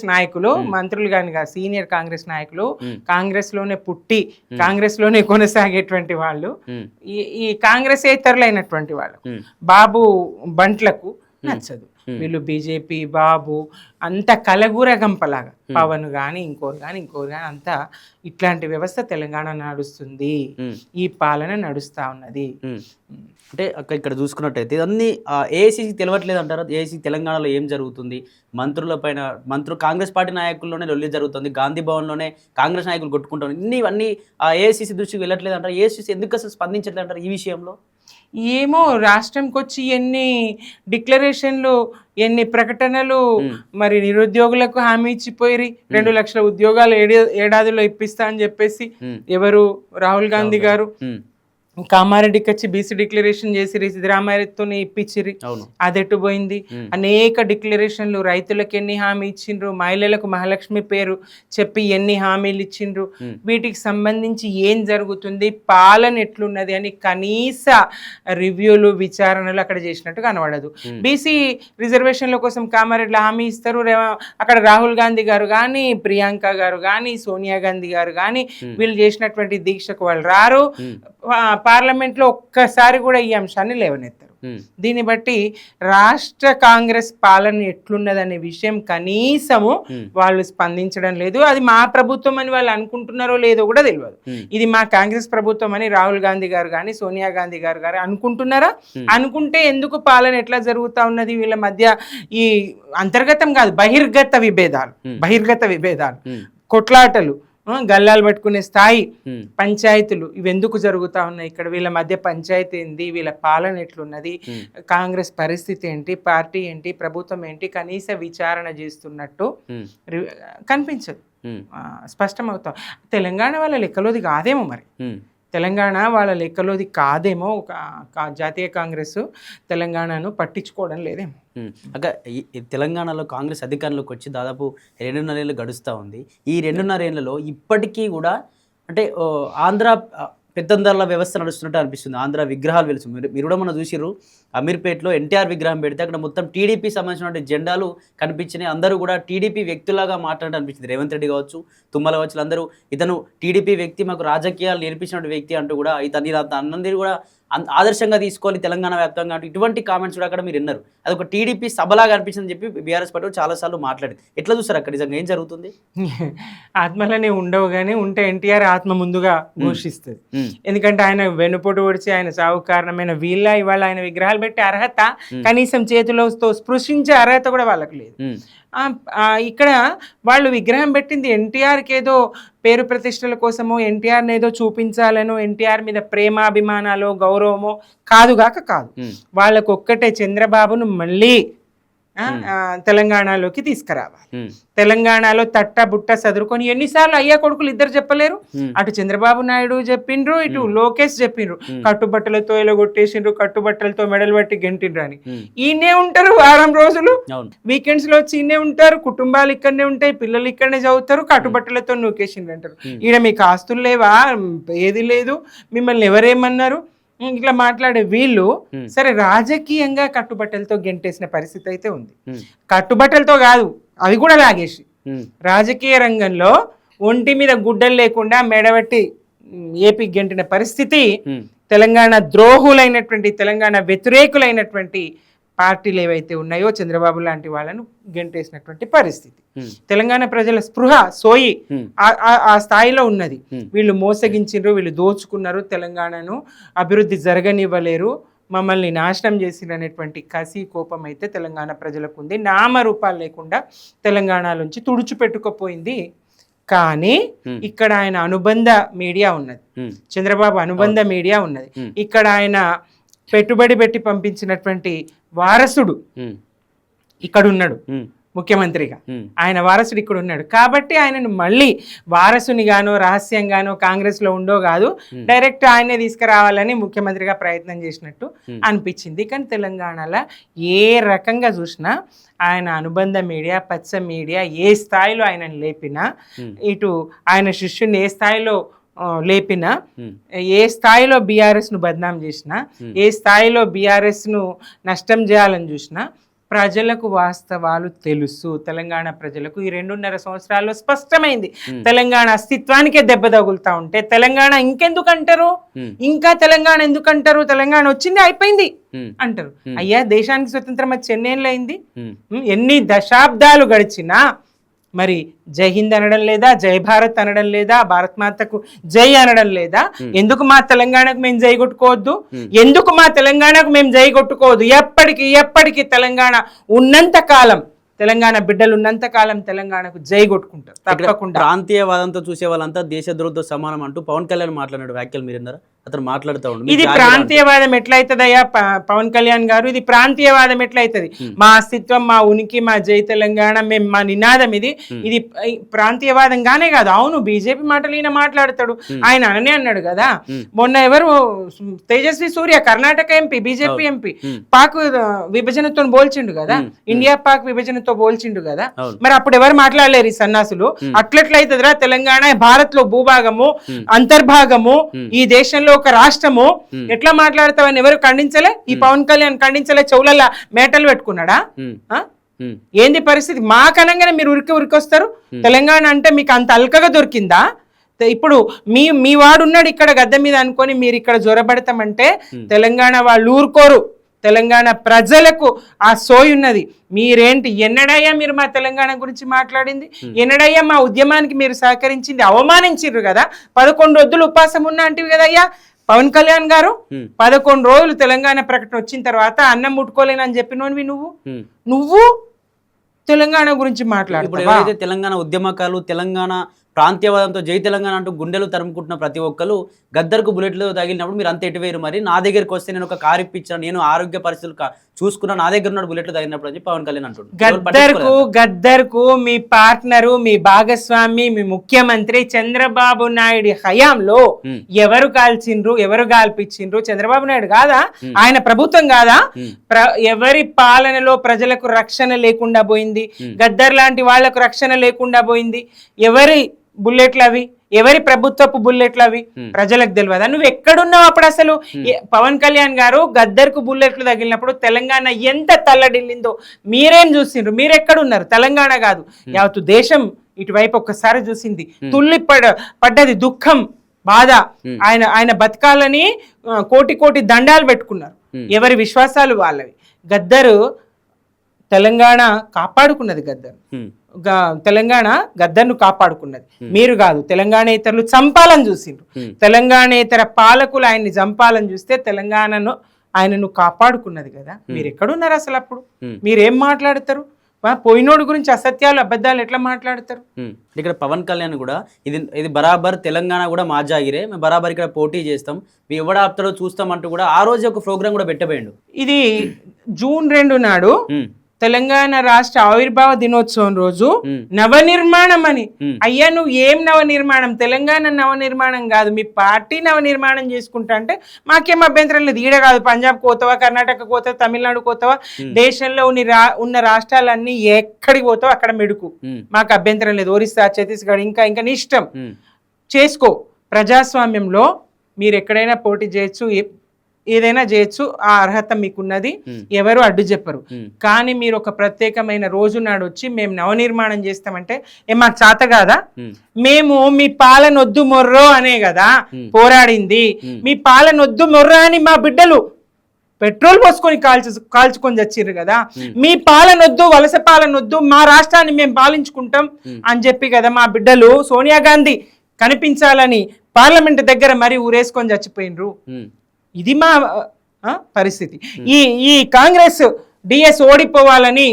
నాయకులు మంత్రులు కానీ కాదు, సీనియర్ కాంగ్రెస్ నాయకులు, కాంగ్రెస్ లోనే పుట్టి కాంగ్రెస్ లోనే కొనసాగేటువంటి వాళ్ళు, ఈ కాంగ్రెస్ ఏతరులైనటువంటి వాళ్ళు బాబు బంట్లకు నచ్చదు. వీళ్ళు బీజేపీ బాబు అంత కలగూర గంపలాగా, పవన్ కానీ ఇంకోరు కానీ అంతా ఇట్లాంటి వ్యవస్థ తెలంగాణ నడుస్తుంది, ఈ పాలన నడుస్తా ఉన్నది. అంటే ఇక్కడ చూసుకున్నట్టయితే ఇవన్నీ ఏఐసీసీ తెలియట్లేదు అంటారా? ఏఐసీ తెలంగాణలో ఏం జరుగుతుంది? మంత్రులు కాంగ్రెస్ పార్టీ నాయకుల్లోనే లొల్లి జరుగుతుంది, గాంధీ భవన్లోనే కాంగ్రెస్ నాయకులు కొట్టుకుంటారు, ఇవన్నీ ఏఐసీసీ దృష్టికి వెళ్ళట్లేదు అంటారు. ఏఐసీసీ ఎందుకు అసలు స్పందించట్లేదు అంటారు ఈ విషయంలో? ఏమో, రాష్ట్రంకి వచ్చి ఎన్ని డిక్లరేషన్లు, ఎన్ని ప్రకటనలు, మరి నిరుద్యోగులకు హామీ ఇచ్చిపోయి 2 లక్షల ఉద్యోగాలు ఏడాదిలో ఇప్పిస్తా అని చెప్పేసి ఎవరు? రాహుల్ గాంధీ గారు. కామారెడ్డికి వచ్చి బీసీ డిక్లరేషన్ చేసి సిద్ధరామయ్యతో ఇప్పించిరి, అది ఎటు పోయింది? అనేక డిక్లరేషన్లు, రైతులకు ఎన్ని హామీ ఇచ్చిండ్రు, మహిళలకు మహాలక్ష్మి పేరు చెప్పి ఎన్ని హామీలు ఇచ్చిండ్రు, వీటికి సంబంధించి ఏం జరుగుతుంది, పాలన ఎట్లున్నది అని కనీస రివ్యూలు, విచారణలు అక్కడ చేసినట్టు కనబడదు. బీసీ రిజర్వేషన్ల కోసం కామారెడ్డిలో హామీ ఇస్తారు, అక్కడ రాహుల్ గాంధీ గారు కానీ, ప్రియాంక గారు కానీ, సోనియా గాంధీ గారు కానీ వీళ్ళు చేసినటువంటి దీక్షకు వాళ్ళు రారు, పార్లమెంట్ లో ఒక్కసారి కూడా ఈ అంశాన్ని లేవనెత్తారు. దీన్ని బట్టి రాష్ట్ర కాంగ్రెస్ పాలన ఎట్లున్నదనే విషయం కనీసము వాళ్ళు స్పందించడం లేదు. అది మా ప్రభుత్వం అని వాళ్ళు అనుకుంటున్నారో లేదో కూడా తెలియదు. ఇది మా కాంగ్రెస్ ప్రభుత్వం అని రాహుల్ గాంధీ గారు కానీ, సోనియా గాంధీ గారు అనుకుంటున్నారా? అనుకుంటే ఎందుకు పాలన ఎట్లా జరుగుతా ఉన్నది? వీళ్ళ మధ్య ఈ అంతర్గతం కాదు, బహిర్గత విభేదాలు, కొట్లాటలు, గల్లాలు పట్టుకునే స్థాయి, పంచాయతీలు, ఇవి ఎందుకు జరుగుతా ఉన్నాయి? ఇక్కడ వీళ్ళ మధ్య పంచాయతీ ఏంది, వీళ్ళ పాలన ఎట్లున్నది, కాంగ్రెస్ పరిస్థితి ఏంటి, పార్టీ ఏంటి, ప్రభుత్వం ఏంటి, కనీస విచారణ చేస్తున్నట్టు కనిపించదు. స్పష్టమవుతాం. తెలంగాణ వాళ్ళ లెక్కలోది కాదేమో, మరి తెలంగాణ వాళ్ళ లెక్కలోది కాదేమో, జాతీయ కాంగ్రెస్ తెలంగాణను పట్టించుకోవడం లేదేమో. అక్క, తెలంగాణలో కాంగ్రెస్ అధికారంలోకి వచ్చి దాదాపు 2.5 ఏళ్ళు గడుస్తూ ఉంది. ఈ 2.5 ఏళ్లలో ఇప్పటికీ కూడా అంటే ఆంధ్ర పెత్తందారుల వ్యవస్థ నడుస్తున్నట్టు అనిపిస్తుంది. ఆంధ్ర విగ్రహాలు వెలుసు, మీరు కూడా మనం చూసిర్రు, అమీర్పేటలో ఎన్టీఆర్ విగ్రహం పెడితే అక్కడ మొత్తం టీడీపీ సంబంధించిన జెండాలు కనిపించినాయి. అందరూ కూడా టీడీపీ వ్యక్తులాగా మాట్లాడడం అనిపించింది. రేవంత్ రెడ్డి కావచ్చు, తుమ్మల కావచ్చు, అందరూ ఇతను టీడీపీ వ్యక్తి, మాకు రాజకీయాలు నేర్పించిన వ్యక్తి అంటూ కూడా ఇతని అన్నందరూ కూడా ఆదర్శంగా తీసుకోవాలి తెలంగాణ వ్యాప్తంగా అంటూ ఇటువంటి కామెంట్స్ కూడా అక్కడ మీరు విన్నారు. అది ఒక టీడీపీ సభలాగా అనిపించిందని చెప్పి బీఆర్ఎస్ పార్టీ చాలాసార్లు మాట్లాడింది. ఎట్లా చూస్తారు అక్కడ నిజంగా ఏం జరుగుతుంది? ఆత్మలనే ఉండవు, కానీ ఉంటే ఎన్టీఆర్ ఆత్మ ముందుగా ఘోషిస్తుంది. ఎందుకంటే ఆయన వెనుపోటు పొడిచి ఆయన సాగు కారణమైన వీళ్ళ ఇవాళ ఆయన విగ్రహాలు పెట్టే అర్హత, కనీసం చేతిలో స్పృశించే అర్హత కూడా వాళ్ళకి లేదు. ఇక్కడ వాళ్ళు విగ్రహం పెట్టింది ఎన్టీఆర్కి ఏదో పేరు ప్రతిష్టల కోసమో, ఎన్టీఆర్ని ఏదో చూపించాలనో, ఎన్టీఆర్ మీద ప్రేమాభిమానాలు, గౌరవమో కాదుగాక కాదు. వాళ్ళకు ఒక్కటే, చంద్రబాబును మళ్ళీ తెలంగాణలోకి తీసుకురావాలి. తెలంగాణలో తట్ట బుట్ట చదువుకొని ఎన్నిసార్లు అయ్యా కొడుకులు ఇద్దరు చెప్పలేరు? అటు చంద్రబాబు నాయుడు చెప్పిండ్రు, ఇటు లోకేష్ చెప్పిండ్రు, కట్టుబట్టలతో ఎలగొట్టేసిండ్రు, కట్టుబట్టలతో మెడలు పట్టి గెంటిండ్రు అని. ఈయనే ఉంటారు వారం రోజులు, వీకెండ్స్ లో వచ్చి ఈయనే ఉంటారు, కుటుంబాలు ఇక్కడనే ఉంటాయి, పిల్లలు ఇక్కడనే చదువుతారు, కట్టుబట్టలతో నూకేసిండ్రు అంటారు. ఈడ మీకు ఆస్తులు లేవా? ఏది లేదు, మిమ్మల్ని ఎవరేమన్నారు? ఇట్లా మాట్లాడే వీళ్ళు సరే రాజకీయంగా కట్టుబట్టలతో గెంటేసిన పరిస్థితి అయితే ఉంది. కట్టుబట్టలతో కాదు, అవి కూడా లాగేసి రాజకీయ రంగంలో ఒంటి మీద గుడ్డలు లేకుండా మెడబెట్టి ఏపీ గెంటిన పరిస్థితి తెలంగాణ ద్రోహులైనటువంటి తెలంగాణ వ్యతిరేకులైనటువంటి పార్టీలు ఏవైతే ఉన్నాయో చంద్రబాబు లాంటి వాళ్ళను గెంటేసినటువంటి పరిస్థితి. తెలంగాణ ప్రజల స్పృహ సోయి ఆ స్థాయిలో ఉన్నది. వీళ్ళు మోసగించారు, వీళ్ళు దోచుకున్నారు, తెలంగాణను అభివృద్ధి జరగనివ్వలేరు, మమ్మల్ని నాశనం చేసినటువంటి కసి కోపం అయితే తెలంగాణ ప్రజలకు ఉంది. నామరూపాలు లేకుండా తెలంగాణలోంచి తుడిచిపెట్టుకుపోయింది. కానీ ఇక్కడ ఆయన అనుబంధ మీడియా ఉన్నది, చంద్రబాబు అనుబంధ మీడియా ఉన్నది. ఇక్కడ ఆయన పెట్టుబడి పెట్టి పంపించినటువంటి వారసుడు ఇక్కడ ఉన్నాడు ముఖ్యమంత్రిగా, ఆయన వారసుడు ఇక్కడ ఉన్నాడు. కాబట్టి ఆయనను మళ్ళీ వారసునిగానో రహస్యంగానో కాంగ్రెస్లో ఉండో కాదు, డైరెక్ట్ ఆయనే తీసుకురావాలని ముఖ్యమంత్రిగా ప్రయత్నం చేసినట్టు అనిపించింది. కానీ తెలంగాణలో ఏ రకంగా చూసినా ఆయన అనుబంధ మీడియా, పచ్చ మీడియా ఏ స్థాయిలో ఆయనను లేపినా, ఇటు ఆయన శిష్యుని ఏ స్థాయిలో లేపినా, ఏ స్థాయిలో బీఆర్ఎస్ను బద్నాం చేసినా, ఏ స్థాయిలో బీఆర్ఎస్ను నష్టం చేయాలని చూసినా ప్రజలకు వాస్తవాలు తెలుసు. తెలంగాణ ప్రజలకు ఈ 2.5 సంవత్సరాల్లో స్పష్టమైంది. తెలంగాణ అస్తిత్వానికే దెబ్బ తగులుతా ఉంటే తెలంగాణ ఇంకెందుకు అంటారు, ఇంకా తెలంగాణ ఎందుకు అంటారు, తెలంగాణ వచ్చింది అయిపోయింది అంటారు. అయ్యా దేశానికి స్వతంత్రం వచ్చి ఎన్నేళ్ళు అయింది, ఎన్ని దశాబ్దాలు గడిచినా మరి జై హింద్ అనడం లేదా, జై భారత్ అనడం లేదా, భారత్ మాతకు జై అనడం లేదా? ఎందుకు మా తెలంగాణకు మేము జై కొట్టుకోవద్దు, ఎందుకు మా తెలంగాణకు మేము జై కొట్టుకోవద్దు? ఎప్పటికీ తెలంగాణ ఉన్నంత కాలం, తెలంగాణ బిడ్డలు ఉన్నంత కాలం తెలంగాణకు జై కొట్టుకుంటారు తప్పకుండా. ప్రాంతీయవాదంతో చూసే వాళ్ళంతా దేశద్రోహంతో సమానం అంటూ పవన్ కళ్యాణ్ మాట్లాడినాడు వ్యాఖ్యలు మీరు విన్నారా? అతను మాట్లాడుతూ ఉండు, ఇది ప్రాంతీయవాదం ఎట్లయితదయ్యా పవన్ కళ్యాణ్ గారు? ఇది ప్రాంతీయవాదం ఎట్లయితది? మా అస్తిత్వం, మా ఉనికి, మా జై తెలంగాణ, మేము మా నినాదం ఇది ప్రాంతీయవాదంగానే కాదు. అవును, బీజేపీ మాటలు ఈయన మాట్లాడతాడు, ఆయన అననే అన్నాడు కదా. మొన్న ఎవరు Tejasvi Surya Karnataka MP, BJP MP, Pak విభజనతో పోల్చిండు కదా, ఇండియా పాక్ విభజనతో పోల్చిండు కదా. మరి అప్పుడు ఎవరు మాట్లాడలేరు ఈ సన్నాసులు? అట్లెట్లయితదిరా? తెలంగాణ భారత్ లో భూభాగము, అంతర్భాగము, ఈ దేశంలో ఒక రాష్ట్రము, ఎట్లా మాట్లాడతావని ఎవరు ఖండించలే? ఈ పవన్ కళ్యాణ్ ఖండించలే? చెవులల్లా మేటలు పెట్టుకున్నాడా? ఏంది పరిస్థితి? మాకనంగానే మీరు ఉరికొస్తారు. తెలంగాణ అంటే మీకు అంత అల్కగా దొరికిందా? ఇప్పుడు మీ వాడున్నాడు ఇక్కడ గద్దె మీద అనుకొని మీరు ఇక్కడ జ్వరబడతామంటే తెలంగాణ వాళ్ళు ఊరుకోరు. తెలంగాణ ప్రజలకు ఆ సోయి ఉన్నది. మీరేంటి, ఎన్నడయ్యా మీరు మా తెలంగాణ గురించి మాట్లాడింది? ఎన్నడయ్యా మా ఉద్యమానికి మీరు సహకరించింది? అవమానించారు కదా. 11 రోజులు ఉపాసం ఉన్నా అంటివి కదయ్యా పవన్ కళ్యాణ్ గారు. 11 రోజులు తెలంగాణ ప్రకటన వచ్చిన తర్వాత అన్నం ముట్టుకోలేనని చెప్పినోనివి నువ్వు తెలంగాణ గురించి మాట్లాడు. తెలంగాణ ఉద్యమకాలు, తెలంగాణ ప్రాంతీయవాదంతో జై తెలంగాణ అంటూ గుండెలు తరుముకుంటున్న ప్రతి ఒక్కరు గద్దర్కు బుల్లెట్లు తగిలినప్పుడు మీరు అంత ఎటువేరు? మరి నా దగ్గరికి వస్తే నేను ఒక కారు ఇప్పించాను, నేను ఆరోగ్య పరిస్థితులు చూసుకున్నా, నా దగ్గర ఉన్న బుల్లెట్లు తగిలినప్పుడు అని పవన్ కళ్యాణ్ అంటున్నారు. గద్దర్కు మీ పార్ట్నరు, మీ భాగస్వామి, మీ ముఖ్యమంత్రి చంద్రబాబు నాయుడు హయాంలో ఎవరు కాల్చిండ్రు, ఎవరు కాల్పించిండ్రు? చంద్రబాబు నాయుడు కాదా? ఆయన ప్రభుత్వం కాదా? ఎవరి పాలనలో ప్రజలకు రక్షణ లేకుండా పోయింది? గద్దర్ లాంటి వాళ్లకు రక్షణ లేకుండా పోయింది. ఎవరి బుల్లెట్లు అవి? ఎవరి ప్రభుత్వపు బుల్లెట్లు అవి? ప్రజలకు తెలియదా? నువ్వు ఎక్కడున్నావు అప్పుడు? అసలు పవన్ కళ్యాణ్ గారు గద్దర్కు బుల్లెట్లు తగిలినప్పుడు తెలంగాణ ఎంత తల్లడిల్లిందో మీరేం చూసిండ్రు? మీరెక్కడున్నారు? తెలంగాణ కాదు, యావత్తు దేశం ఇటువైపు ఒక్కసారి చూసింది. తుల్లి పడ్డది దుఃఖం, బాధ. ఆయన బతకాలని కోటి దండాలు పెట్టుకున్నారు. ఎవరి విశ్వాసాలు వాళ్ళవి. గద్దరు తెలంగాణ కాపాడుకున్నది. తెలంగాణ గద్దర్ను కాపాడుకున్నది. మీరు కాదు, తెలంగాణేతరులు చంపాలని చూసిండ్రు. తెలంగాణేతర పాలకులు ఆయన్ని చంపాలని చూస్తే ఆయనను కాపాడుకున్నది కదా. మీరు ఎక్కడున్నారు అసలు? అప్పుడు మీరేం మాట్లాడతారు? పోయినోడు గురించి అసత్యాలు అబద్ధాలు ఎట్లా మాట్లాడతారు? ఇక్కడ పవన్ కళ్యాణ్ కూడా ఇది బరాబర్ తెలంగాణ కూడా మా జాగిరే, మేము బరాబర్ ఇక్కడ పోటీ చేస్తాం, మీ ఎవడ ఆపుతారో చూస్తామంటూ కూడా ఆ రోజు ఒక ప్రోగ్రామ్ కూడా పెట్టబోయిండు. ఇది జూన్ 2 నాడు తెలంగాణ రాష్ట్ర ఆవిర్భావ దినోత్సవం రోజు నవనిర్మాణం అని. అయ్యా నువ్వు ఏం నవనిర్మాణం? తెలంగాణ నవనిర్మాణం కాదు, మీ పార్టీ నవనిర్మాణం చేసుకుంటా అంటే మాకేం అభ్యంతరం లేదు. ఈడ కాదు, పంజాబ్ కోతావా, కర్ణాటక కోతావా, తమిళనాడు కోతావా, దేశంలో ఉన్న రాష్ట్రాలన్నీ ఎక్కడికి పోతావో అక్కడ మెడుకు, మాకు అభ్యంతరం లేదు. ఒరిస్సా, ఛత్తీస్గఢ్, ఇంకా నీ ఇష్టం చేసుకో. ప్రజాస్వామ్యంలో మీరు ఎక్కడైనా పోటీ చేయొచ్చు, ఏదైనా చేయొచ్చు, ఆ అర్హత మీకున్నది, ఎవరు అడ్డు చెప్పరు. కానీ మీరు ఒక ప్రత్యేకమైన రోజు నాడు వచ్చి మేము నవనిర్మాణం చేస్తామంటే మాకు చేత కాదా? మేము మీ పాలనొద్దు మొర్రో అనే కదా పోరాడింది. మీ పాలనొద్దు మొర్రో అని మా బిడ్డలు పెట్రోల్ పోసుకొని కాల్చుకొని చచ్చిర్రు కదా. మీ పాలనొద్దు, వలస పాలనొద్దు, మా రాష్ట్రాన్ని మేము పాలించుకుంటాం అని చెప్పి కదా మా బిడ్డలు సోనియా గాంధీ కనిపించాలని పార్లమెంట్ దగ్గర మరి ఊరేసుకొని చచ్చిపోయినరు. ఇది మా పరిస్థితి. ఈ కాంగ్రెస్ డిఎస్ ఓడిపోవాలని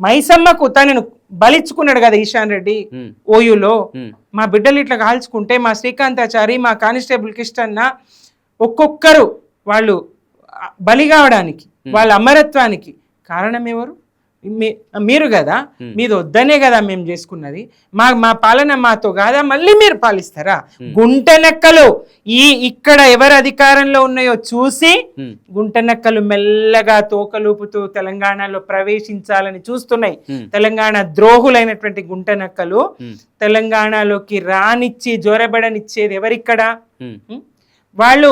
మైసమ్మకు తనను బలిచ్చుకున్నాడు కదా ఈశాన్ రెడ్డి ఓయూలో. మా బిడ్డలు ఇట్లా కాల్చుకుంటే మా శ్రీకాంతాచారి, మా కానిస్టేబుల్ కిష్టన్న ఒక్కొక్కరు వాళ్ళు బలి కావడానికి, వాళ్ళ అమరత్వానికి కారణం ఎవరు? మీరు కదా. మీది వద్దనే కదా మేము చేసుకున్నది. మా పాలన మాతో కాదా? మళ్ళీ మీరు పాలిస్తారా? గుంటనక్కలు ఇక్కడ ఎవరు అధికారంలో ఉన్నాయో చూసి గుంటనక్కలు మెల్లగా తోకలూపుతూ తెలంగాణలో ప్రవేశించాలని చూస్తున్నాయి. తెలంగాణ ద్రోహులైనటువంటి గుంటనక్కలు తెలంగాణలోకి రానిచ్చి జోరబడనిచ్చేది ఎవరిక్కడ? వాళ్ళు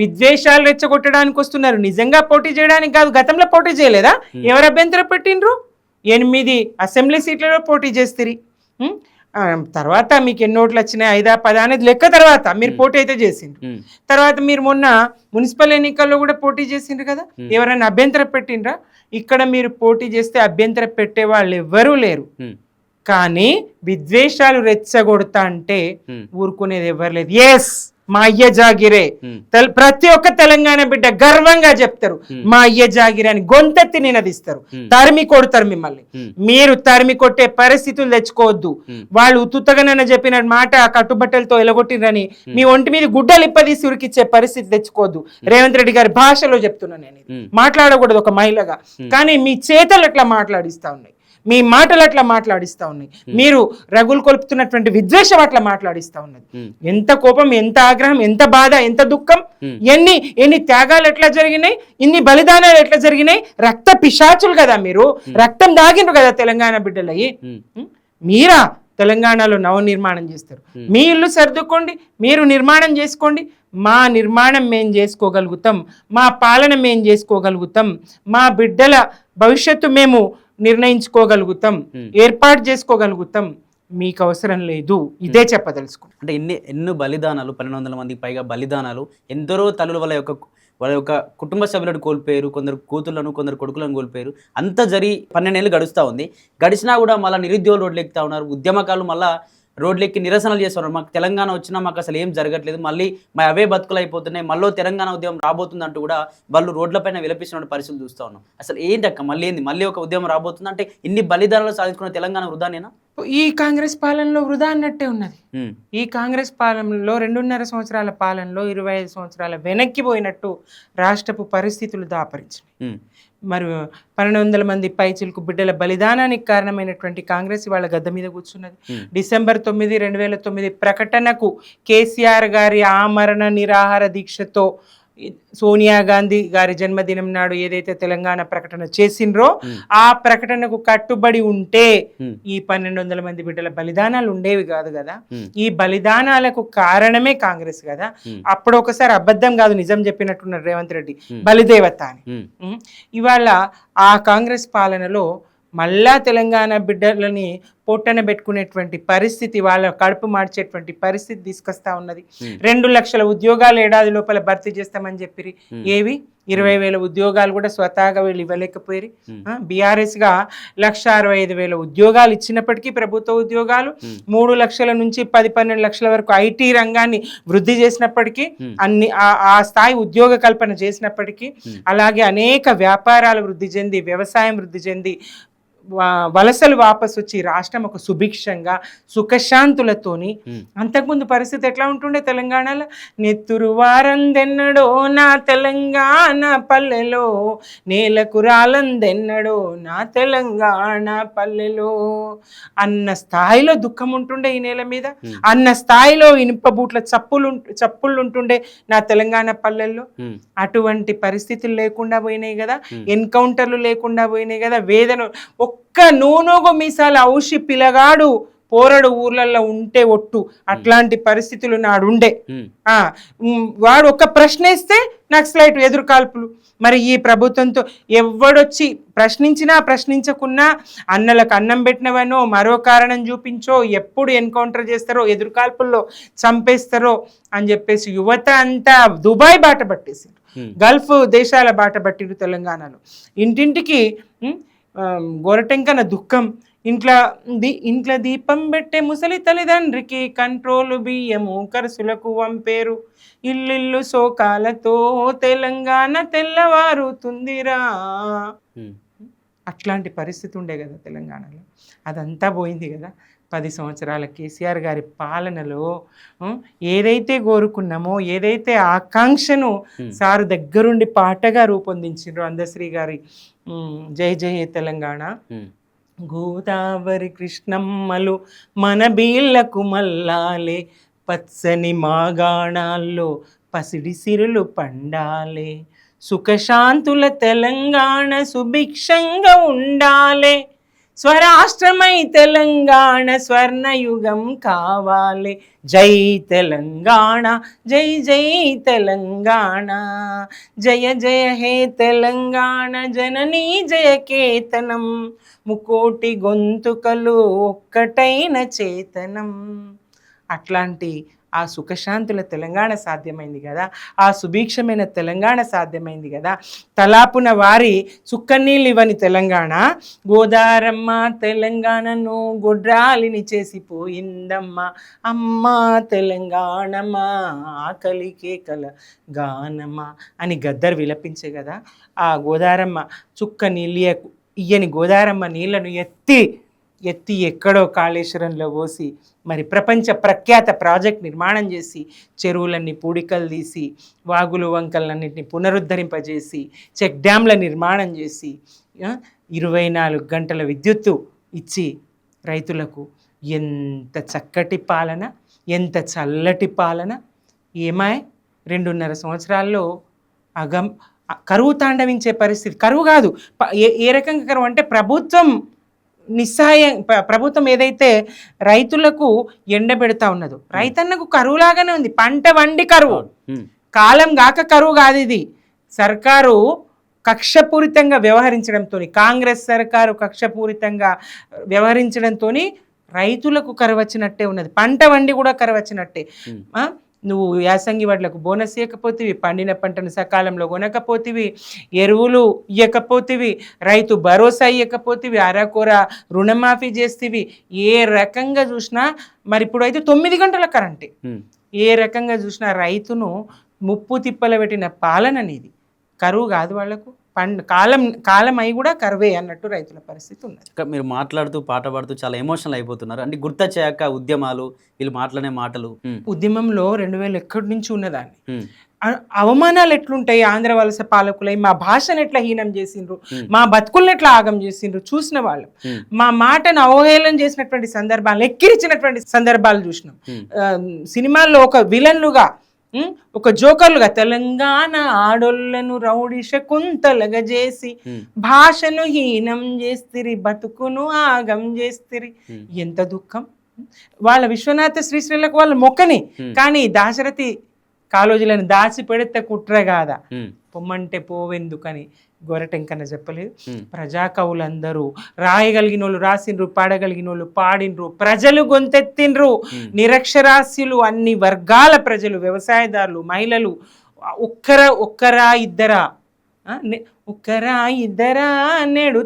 విద్వేషాలు రెచ్చగొట్టడానికి వస్తున్నారు, నిజంగా పోటీ చేయడానికి కాదు. గతంలో పోటీ చేయలేదా? ఎవరు అభ్యంతరం పెట్టిండ్రు? 8 అసెంబ్లీ సీట్లలో పోటీ చేస్తారు. తర్వాత మీకు ఎన్ని ఓట్లు వచ్చినాయి, 5, 10 అనేది లెక్క. తర్వాత మీరు పోటీ అయితే చేసిండ్రు. తర్వాత మీరు మొన్న మున్సిపల్ ఎన్నికల్లో కూడా పోటీ చేసిండ్రు కదా. ఎవరైనా అభ్యంతరం పెట్టిండ్రా? ఇక్కడ మీరు పోటీ చేస్తే అభ్యంతరం పెట్టే వాళ్ళు ఎవ్వరూ లేరు. కానీ విద్వేషాలు రెచ్చగొడతా అంటే ఊరుకునేది ఎవరు లేదు. ఎస్, మా అయ్య జాగిరే. ప్రతి ఒక్క తెలంగాణ బిడ్డ గర్వంగా చెప్తారు మా అయ్య జాగిరే అని. గొంతెత్తి నినదిస్తారు. తరిమి కొడతారు మిమ్మల్ని. మీరు తరిమి కొట్టే పరిస్థితులు తెచ్చుకోవద్దు. వాళ్ళు ఉత్తుతగనని చెప్పిన మాట కట్టుబట్టలతో ఎలగొట్టిరని మీ ఒంటి మీద గుడ్డలు ఇప్పదీసి ఉరికిచ్చే పరిస్థితి తెచ్చుకోవద్దు. రేవంత్ రెడ్డి గారి భాషలో చెప్తున్నా నేను. మాట్లాడకూడదు ఒక మహిళగా, కానీ మీ చేతలు అట్లా మాట్లాడిస్తా ఉన్నాయి, మీ మాటలు అట్లా మాట్లాడిస్తా ఉన్నాయి, మీరు రగులు కొలుపుతున్నటువంటి విద్వేషం అట్లా మాట్లాడిస్తా ఉన్నది. ఎంత కోపం, ఎంత ఆగ్రహం, ఎంత బాధ, ఎంత దుఃఖం, ఎన్ని త్యాగాలు ఎట్లా జరిగినాయి, ఇన్ని బలిదానాలు ఎట్లా జరిగినాయి. రక్త పిశాచులు కదా మీరు, రక్తం దాగినరు కదా తెలంగాణ బిడ్డలయ్యి. మీరా తెలంగాణలో నవనిర్మాణం చేస్తారు? మీ ఇల్లు సర్దుకోండి, మీరు నిర్మాణం చేసుకోండి. మా నిర్మాణం మేం చేసుకోగలుగుతాం, మా పాలన మేం చేసుకోగలుగుతాం, మా బిడ్డల భవిష్యత్తు మేము నిర్ణయించుకోగలుగుతాం, ఏర్పాటు చేసుకోగలుగుతాం. మీకు అవసరం లేదు. ఇదే చెప్పదలుచుకున్నాను. అంటే ఎన్నో బలిదానాలు, 1200 మందికి పైగా బలిదానాలు, ఎందరో తల్లుల వాళ్ళ యొక్క కుటుంబ సభ్యులను కోల్పోయారు, కొందరు కూతుళ్లను, కొందరు కొడుకులను కోల్పోయారు. అంతా 12 ఏళ్ళు గడుస్తూ ఉంది. గడిచినా కూడా మళ్ళీ నిరుద్యోగులు రోడ్లు ఎక్కుతా ఉన్నారు, ఉద్యమకాలు మళ్ళీ రోడ్లెక్కి నిరసనలు చేస్తున్నారు. మాకు తెలంగాణ వచ్చినా మాకు అసలు ఏం జరగట్లేదు, మళ్ళీ మా అవే బతుకులు అయిపోతున్నాయి, మళ్ళీ తెలంగాణ ఉద్యమం రాబోతుందంటూ కూడా వాళ్ళు రోడ్లపైన విలపిస్తున్న పరిస్థితులు చూస్తూ ఉన్నాం. అసలు ఏంటక్క మళ్ళీ ఒక ఉద్యమం రాబోతుంది అంటే ఇన్ని బలిదానాలు సాధించుకున్న తెలంగాణ వృధానేనా? ఈ కాంగ్రెస్ పాలనలో వృధా అన్నట్టే ఉన్నది. ఈ కాంగ్రెస్ పాలనలో 2.5 సంవత్సరాల పాలనలో 25 సంవత్సరాల వెనక్కి పోయినట్టు రాష్ట్రపు పరిస్థితులు దాపరించినాయి. మరి 1200 మంది పైచిలకు బిడ్డల బలిదానానికి కారణమైనటువంటి కాంగ్రెస్ వాళ్ళ గద్ద మీద కూర్చున్నది. డిసెంబర్ 9, 2009 ప్రకటనకు కేసీఆర్ గారి ఆమరణ నిరాహార దీక్షతో సోనియా గాంధీ గారి జన్మదినం నాడు ఏదైతే తెలంగాణ ప్రకటన చేసిండ్రో ఆ ప్రకటనకు కట్టుబడి ఉంటే ఈ 1200 మంది బిడ్డల బలిదానాలు ఉండేవి కాదు కదా. ఈ బలిదానాలకు కారణమే కాంగ్రెస్ కదా. అప్పుడు ఒకసారి అబద్ధం కాదు నిజం చెప్పినట్టున్నారు రేవంత్ రెడ్డి, బలిదేవత అని. ఇవాళ ఆ కాంగ్రెస్ పాలనలో మళ్ళా తెలంగాణ బిడ్డలని పొట్టన పెట్టుకునేటువంటి పరిస్థితి, వాళ్ళ కడుపు మార్చేటువంటి పరిస్థితి తీసుకొస్తా ఉన్నది. 2 లక్షల ఉద్యోగాలు ఏడాది లోపల భర్తీ చేస్తామని చెప్పి ఏవి 20,000 ఉద్యోగాలు కూడా స్వతహాగా వీళ్ళు ఇవ్వలేకపోయారు. బీఆర్ఎస్ గా 1,65,000 ఉద్యోగాలు ఇచ్చినప్పటికీ, ప్రభుత్వ ఉద్యోగాలు 3 లక్షల నుంచి 10-12 లక్షల వరకు ఐటీ రంగాన్ని వృద్ధి చేసినప్పటికీ, ఆ స్థాయి ఉద్యోగ కల్పన చేసినప్పటికీ, అలాగే అనేక వ్యాపారాలు వృద్ధి చెంది, వ్యవసాయం వృద్ధి చెంది, వలసలు వాపసు వచ్చి రాష్ట్రం ఒక సుభిక్షంగా సుఖశాంతులతోని. అంతకుముందు పరిస్థితి ఎట్లా ఉంటుండే తెలంగాణలో? నెత్తురు వారందెన్నడో నా తెలంగాణ పల్లెలో, నేలకు రాలందెన్నడో నా తెలంగాణ పల్లెలో అన్న స్థాయిలో దుఃఖం ఉంటుండే ఈ నేల మీద. అన్న స్థాయిలో ఇనుపబూట్ల చప్పుళ్ళు ఉంటుండే నా తెలంగాణ పల్లెల్లో. అటువంటి పరిస్థితులు లేకుండా పోయినాయి కదా, ఎన్కౌంటర్లు లేకుండా పోయినాయి కదా. వేదన ఒక్క నూనోగో మీసాల ఔషి పిల్లగాడు పోరడు ఊర్లలో ఉంటే ఒట్టు అట్లాంటి పరిస్థితులు నాడుండే. వాడు ఒక ప్రశ్న ఇస్తే నక్సలైట్ ఎదురు కాల్పులు. మరి ఈ ప్రభుత్వంతో ఎవడొచ్చి ప్రశ్నించకున్నా అన్నలకు అన్నం పెట్టినవనో మరో కారణం చూపించో ఎప్పుడు ఎన్కౌంటర్ చేస్తారో ఎదురు కాల్పుల్లో చంపేస్తారో అని చెప్పేసి యువత అంతా దుబాయ్ బాట పట్టేసారు, గల్ఫ్ దేశాల బాట పట్టిరు. తెలంగాణలో ఇంటింటికి గోరటెంకన దుఃఖం. ఇంట్లో దీపం పెట్టే ముసలి తల్లిదండ్రికి కంట్రోలు బియ్యము కరుసులకు వంపేరు. ఇల్లు శోకాలతో తెలంగాణ తెల్లవారుతుందిరా. అట్లాంటి పరిస్థితి ఉండే కదా తెలంగాణలో. అదంతా పోయింది కదా 10 సంవత్సరాల కేసీఆర్ గారి పాలనలో. ఏదైతే కోరుకున్నామో, ఏదైతే ఆకాంక్షను సారు దగ్గరుండి పాటగా రూపొందించారో అందశ్రీ గారి జై జై తెలంగాణ. గోదావరి కృష్ణమ్మలు మన బీళ్లకు మల్లాలే, పచ్చని మాగాణాల్లో పసిడి సిరులు పండాలే, సుఖశాంతుల తెలంగాణ సుభిక్షంగా ఉండాలే, స్వరాష్ట్రమై తెలంగాణ స్వర్ణయుగం కావాలి. జై తెలంగాణ జై జై తెలంగాణ, జయ జయ హే తెలంగాణ జననీ జయ కేతనం, ముకోటి గొంతుకలు ఒక్కటైన చేతనం. అట్లాంటి ఆ సుఖశాంతుల తెలంగాణ సాధ్యమైంది కదా, ఆ సుభిక్షమైన తెలంగాణ సాధ్యమైంది కదా. తలాపున వారి సుక్కనీళ్ళు ఇవ్వని తెలంగాణ, గోదారమ్మ తెలంగాణను గొడ్రాలిని చేసిపోయిందమ్మ, అమ్మ తెలంగాణమా ఆకలి కేకల గానమా అని గద్దర్ విలపించే కదా. ఆ గోదారమ్మ చుక్క నీళ్ళు ఇయ్యని గోదారమ్మ నీళ్లను ఎత్తి ఎక్కడో కాళేశ్వరంలో పోసి మరి ప్రపంచ ప్రఖ్యాత ప్రాజెక్ట్ నిర్మాణం చేసి చెరువులన్నీ పూడికలు తీసి వాగులు వంకలన్నింటినీ పునరుద్ధరింపజేసి చెక్ డ్యాంల నిర్మాణం చేసి 24 గంటల విద్యుత్తు ఇచ్చి రైతులకు ఎంత చక్కటి పాలన, ఎంత చల్లటి పాలన. ఏమాయ్ 2.5 సంవత్సరాల్లో కరువు తాండవించే పరిస్థితి. కరువు కాదు, ఏ రకంగా కరువు అంటే ప్రభుత్వం ఏదైతే రైతులకు ఎండబెడతా ఉన్నదో రైతన్నకు కరువులాగానే ఉంది. పంట వండి కరువు, కాలం గాక కరువు కాదు ఇది. సర్కారు కక్షపూరితంగా వ్యవహరించడంతో, కాంగ్రెస్ సర్కారు కక్షపూరితంగా వ్యవహరించడంతో రైతులకు కరువు వచ్చినట్టే ఉన్నది, పంట వండి కూడా కరువు వచ్చినట్టే. నువ్వు యాసంగి వడ్లకు బోనస్ ఇవ్వకపోతేవి, పండిన పంటను సకాలంలో కొనకపోతేవి, ఎరువులు ఇవ్వకపోతేవి, రైతు భరోసా ఇవ్వకపోతేవి, అరకొర రుణమాఫీ చేస్తేవి. ఏ రకంగా చూసినా మరి ఇప్పుడు అయితే 9 గంటల కరెంటే. ఏ రకంగా చూసినా రైతును ముప్పు తిప్పల పెట్టిన పాలన అనేది. కరువు కాదు వాళ్లకు, కాలం అయి కూడా కరువే అన్నట్టు రైతుల పరిస్థితి ఉన్నది. మీరు మాట్లాడుతూ పాట పాడుతూ చాలా ఎమోషనల్ అయిపోతున్నారు. అంటే గుర్తొచ్చాక ఉద్యమాలు, వీళ్ళు మాట్లాడే మాటలు. ఉద్యమంలో 2000 ఎక్కడి నుంచి ఉన్నదాన్ని అవమానాలు ఎట్లుంటాయి, ఆంధ్ర వలస పాలకులై మా భాషను ఎట్లా హీనం చేసిండ్రు, మా బతుకులను ఎట్లా ఆగం చేసిండ్రు చూసిన వాళ్ళు. మా మాటను అవహేళన చేసినటువంటి సందర్భాలు, ఎక్కిరించినటువంటి సందర్భాలు చూసినాం. సినిమాల్లో ఒక విలన్లుగా, ఒక జోకర్లుగా తెలంగాణ ఆడోళ్లను రౌడీ శకుంతలగా చేసి భాషను హీనం చేస్తిరి, బతుకును ఆగం చేస్తిరి. ఎంత దుఃఖం. వాళ్ళ విశ్వనాథ శ్రీశ్రీలకు వాళ్ళ మొక్కని, కానీ దాశరథి కాలోజీలను దాచి పెడితే కుట్ర కాదా, పొమ్మంటే పోవెందుకని గొరటెంకన చెప్పలేదు. ప్రజాకవులందరూ రాయగలిగిన వాళ్ళు రాసిండ్రు, పాడగలిగిన వాళ్ళు పాడిండ్రు, ప్రజలు గొంతెత్తిండ్రు. నిరక్షరాస్యులు, అన్ని వర్గాల ప్రజలు, వ్యవసాయదారులు, మహిళలు, ఒక్కరా ఇద్దరా నేడు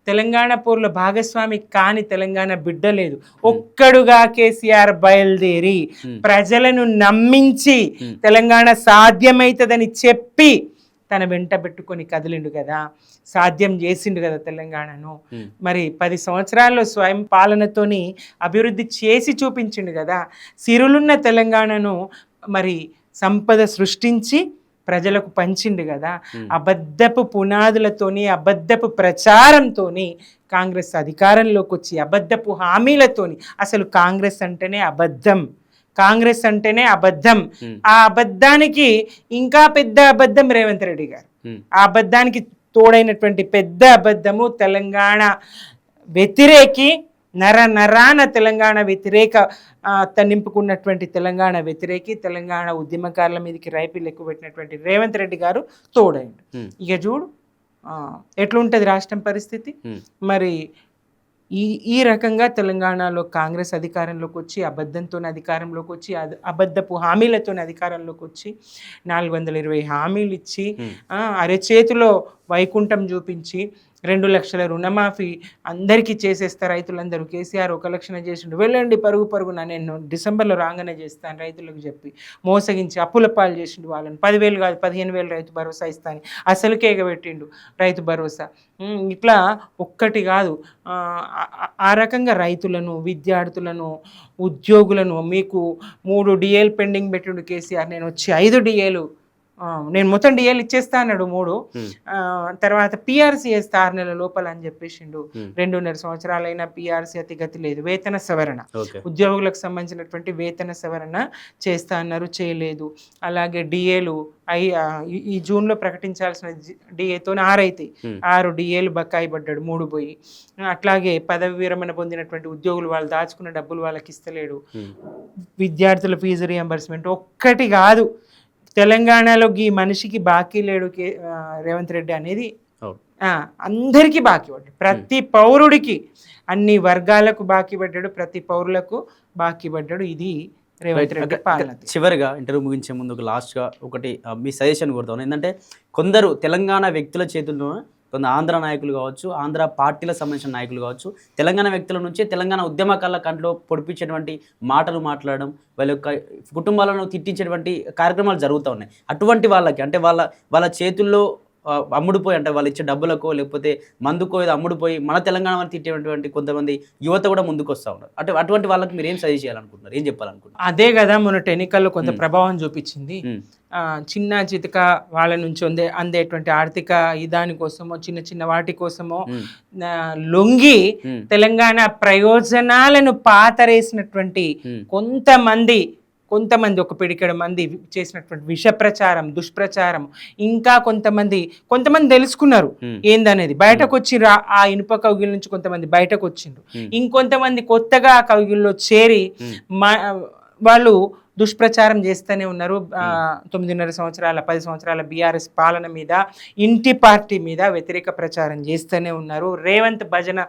తెలంగాణ పోరులో భాగస్వామి కాని తెలంగాణ బిడ్డ లేదు. ఒక్కడుగా కేసీఆర్ బయలుదేరి ప్రజలను నమ్మించి తెలంగాణ సాధ్యమైతుందని చెప్పి తన వెంట పెట్టుకొని కదిలిండు కదా, సాధ్యం చేసిండు కదా తెలంగాణను. మరి 10 సంవత్సరాల్లో స్వయం పాలనతోని అభివృద్ధి చేసి చూపించిండు కదా. సిరులున్న తెలంగాణను మరి సంపద సృష్టించి ప్రజలకు పంచిండు కదా. అబద్ధపు పునాదులతోని, అబద్ధపు ప్రచారంతోని కాంగ్రెస్ అధికారంలోకి వచ్చి అబద్ధపు హామీలతోని, అసలు కాంగ్రెస్ అంటేనే అబద్ధం. ఆ అబద్ధానికి ఇంకా పెద్ద అబద్ధం రేవంత్ రెడ్డి గారు. ఆ అబద్ధానికి తోడైనటువంటి పెద్ద అబద్ధము తెలంగాణ వ్యతిరేకి, నరాన తెలంగాణ వ్యతిరేక నింపుకున్నటువంటి తెలంగాణ వ్యతిరేకి, తెలంగాణ ఉద్యమకారుల మీదకి రైపిల్ ఎక్కువ పెట్టినటువంటి రేవంత్ రెడ్డి గారు తోడైండు. ఇక చూడు ఎట్లుంటది రాష్ట్రం పరిస్థితి. మరి ఈ రకంగా తెలంగాణలో కాంగ్రెస్ అధికారంలోకి వచ్చి అబద్ధంతో అధికారంలోకి వచ్చి అబద్ధపు హామీలతో అధికారంలోకి వచ్చి 420 హామీలు ఇచ్చి అరచేతిలో వైకుంఠం చూపించి 2 లక్షల రుణమాఫీ అందరికీ చేసేస్తా రైతులందరూ, కేసీఆర్ 1 లక్షణ చేసిండు, వెళ్ళండి పరుగున నేను డిసెంబర్లో రాగానే చేస్తాను రైతులకు చెప్పి మోసగించి అప్పుల పాలు చేసిండు వాళ్ళని. 10,000 కాదు 15,000 రైతు భరోసా ఇస్తాను అసలుకే ఎగబెట్టిండు రైతు భరోసా. ఇట్లా ఒక్కటి కాదు, ఆ రకంగా రైతులను, విద్యార్థులను, ఉద్యోగులను, మీకు 3 DAలు పెండింగ్ పెట్టిండు కేసీఆర్, నేను వచ్చి 5 DAలు నేను మొత్తం DAలు ఇచ్చేస్తా అన్నాడు 3. తర్వాత PRC వేస్తా 6 నెలల లోపల అని చెప్పేసిండు. 2.5 సంవత్సరాలైనా PRC అతి గతి లేదు. వేతన సవరణ, ఉద్యోగులకు సంబంధించినటువంటి వేతన సవరణ చేస్తా అన్నారు, చేయలేదు. అలాగే DAలు ఈ జూన్లో ప్రకటించాల్సిన DAతో 6 అవుతాయి, 6 DAలు బకాయి పడ్డాడు, 3 పోయి. అట్లాగే పదవి విరమణ పొందినటువంటి ఉద్యోగులు వాళ్ళు దాచుకున్న డబ్బులు వాళ్ళకి ఇస్తలేడు. విద్యార్థుల ఫీజు రియంబర్స్మెంట్ ఒక్కటి కాదు, తెలంగాణలో ఈ మనిషికి బాకీ లేడు రేవంత్ రెడ్డి అనేది అందరికీ బాకీ పడ్డాడు. ప్రతి పౌరుడికి, అన్ని వర్గాలకు బాకీ పడ్డాడు, ప్రతి పౌరులకు బాకీ పడ్డాడు. ఇది రేవంత్ రెడ్డి పాలన. చివరిగా ఇంటర్వ్యూ ముగించే ముందు లాస్ట్గా ఒకటి మీ సజెషన్ కోరుతాను. ఏంటంటే కొందరు తెలంగాణ వ్యక్తుల చేతుల్లో, కొంత ఆంధ్ర నాయకులు కావచ్చు, ఆంధ్ర పార్టీలకు సంబంధించిన నాయకులు కావచ్చు, తెలంగాణ వ్యక్తుల నుంచి తెలంగాణ ఉద్యమకారుల కంట్లో పొడిపించేటువంటి మాటలు మాట్లాడడం, వాళ్ళ యొక్క కుటుంబాలను తిట్టించేటువంటి కార్యక్రమాలు జరుగుతూ ఉన్నాయి. అటువంటి వాళ్ళకి అంటే వాళ్ళ చేతుల్లో అమ్ముడుపోయి, అంటే వాళ్ళు ఇచ్చే డబ్బులకో లేకపోతే మందుకో ఏదో అమ్ముడుపోయి మన తెలంగాణ వాళ్ళు తిట్టేటువంటి కొంతమంది యువత కూడా ముందుకు వస్తూ ఉన్నారు. అటువంటి వాళ్ళకి మీరు ఏం సజెస్ట్ చేయాలనుకుంటున్నారు, ఏం చెప్పాలనుకుంటున్నారు? అదే కదా మొన్నటి ఎన్నికల్లో కొంత ప్రభావం చూపించింది. చిన్న చితక వాళ్ళ నుంచి అందేటువంటి ఆర్థిక ఇదాని కోసమో, చిన్న వాటి కోసమో లొంగి తెలంగాణ ప్రయోజనాలను పాతరేసినటువంటి కొంతమంది ఒక పిడికెడు మంది చేసినటువంటి విష ప్రచారం, దుష్ప్రచారం, ఇంకా కొంతమంది తెలుసుకున్నారు ఏందనేది, బయటకు వచ్చిండ్రు. ఆ ఇనుప కౌగిల నుంచి కొంతమంది బయటకు వచ్చిండ్రు, ఇంకొంతమంది కొత్తగా ఆ కౌగిల్లో చేరి వాళ్ళు దుష్ప్రచారం చేస్తూనే ఉన్నారు. 9.5 సంవత్సరాల 10 సంవత్సరాల BRS పాలన మీద, ఇంటి పార్టీ మీద వ్యతిరేక ప్రచారం చేస్తూనే ఉన్నారు. రేవంత్ భజన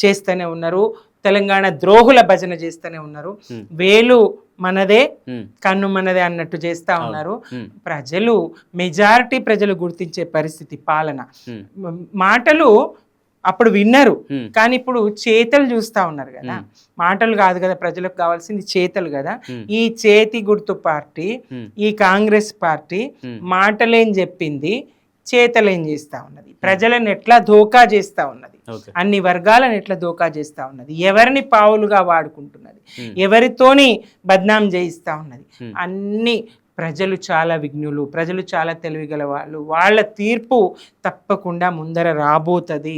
చేస్తూనే ఉన్నారు, తెలంగాణ ద్రోహుల భజన చేస్తూనే ఉన్నారు. వేలు మనదే కన్ను మనదే అన్నట్టు చేస్తా ఉన్నారు. మెజారిటీ ప్రజలు గుర్తించే పరిస్థితి పాలన. మాటలు అప్పుడు విన్నారు, కానీ ఇప్పుడు చేతలు చూస్తా ఉన్నారు కదా. మాటలు కాదు కదా ప్రజలకు కావాల్సింది, చేతలు కదా. ఈ చేతి గుర్తు పార్టీ, ఈ కాంగ్రెస్ పార్టీ మాటలేం చెప్పింది, చేతలేం చేస్తా ఉన్నది, ప్రజలను ఎట్లా ధోకా చేస్తా ఉన్నది, అన్ని వర్గాలను ఎట్లా ధోకా చేస్తా ఉన్నది, ఎవరిని పావులుగా వాడుకుంటున్నది, ఎవరితోని బద్నాం చేయిస్తా ఉన్నది. అన్ని ప్రజలు చాలా విఘ్నులు, ప్రజలు చాలా తెలివిగల వాళ్ళు, వాళ్ళ తీర్పు తప్పకుండా ముందర రాబోతుంది.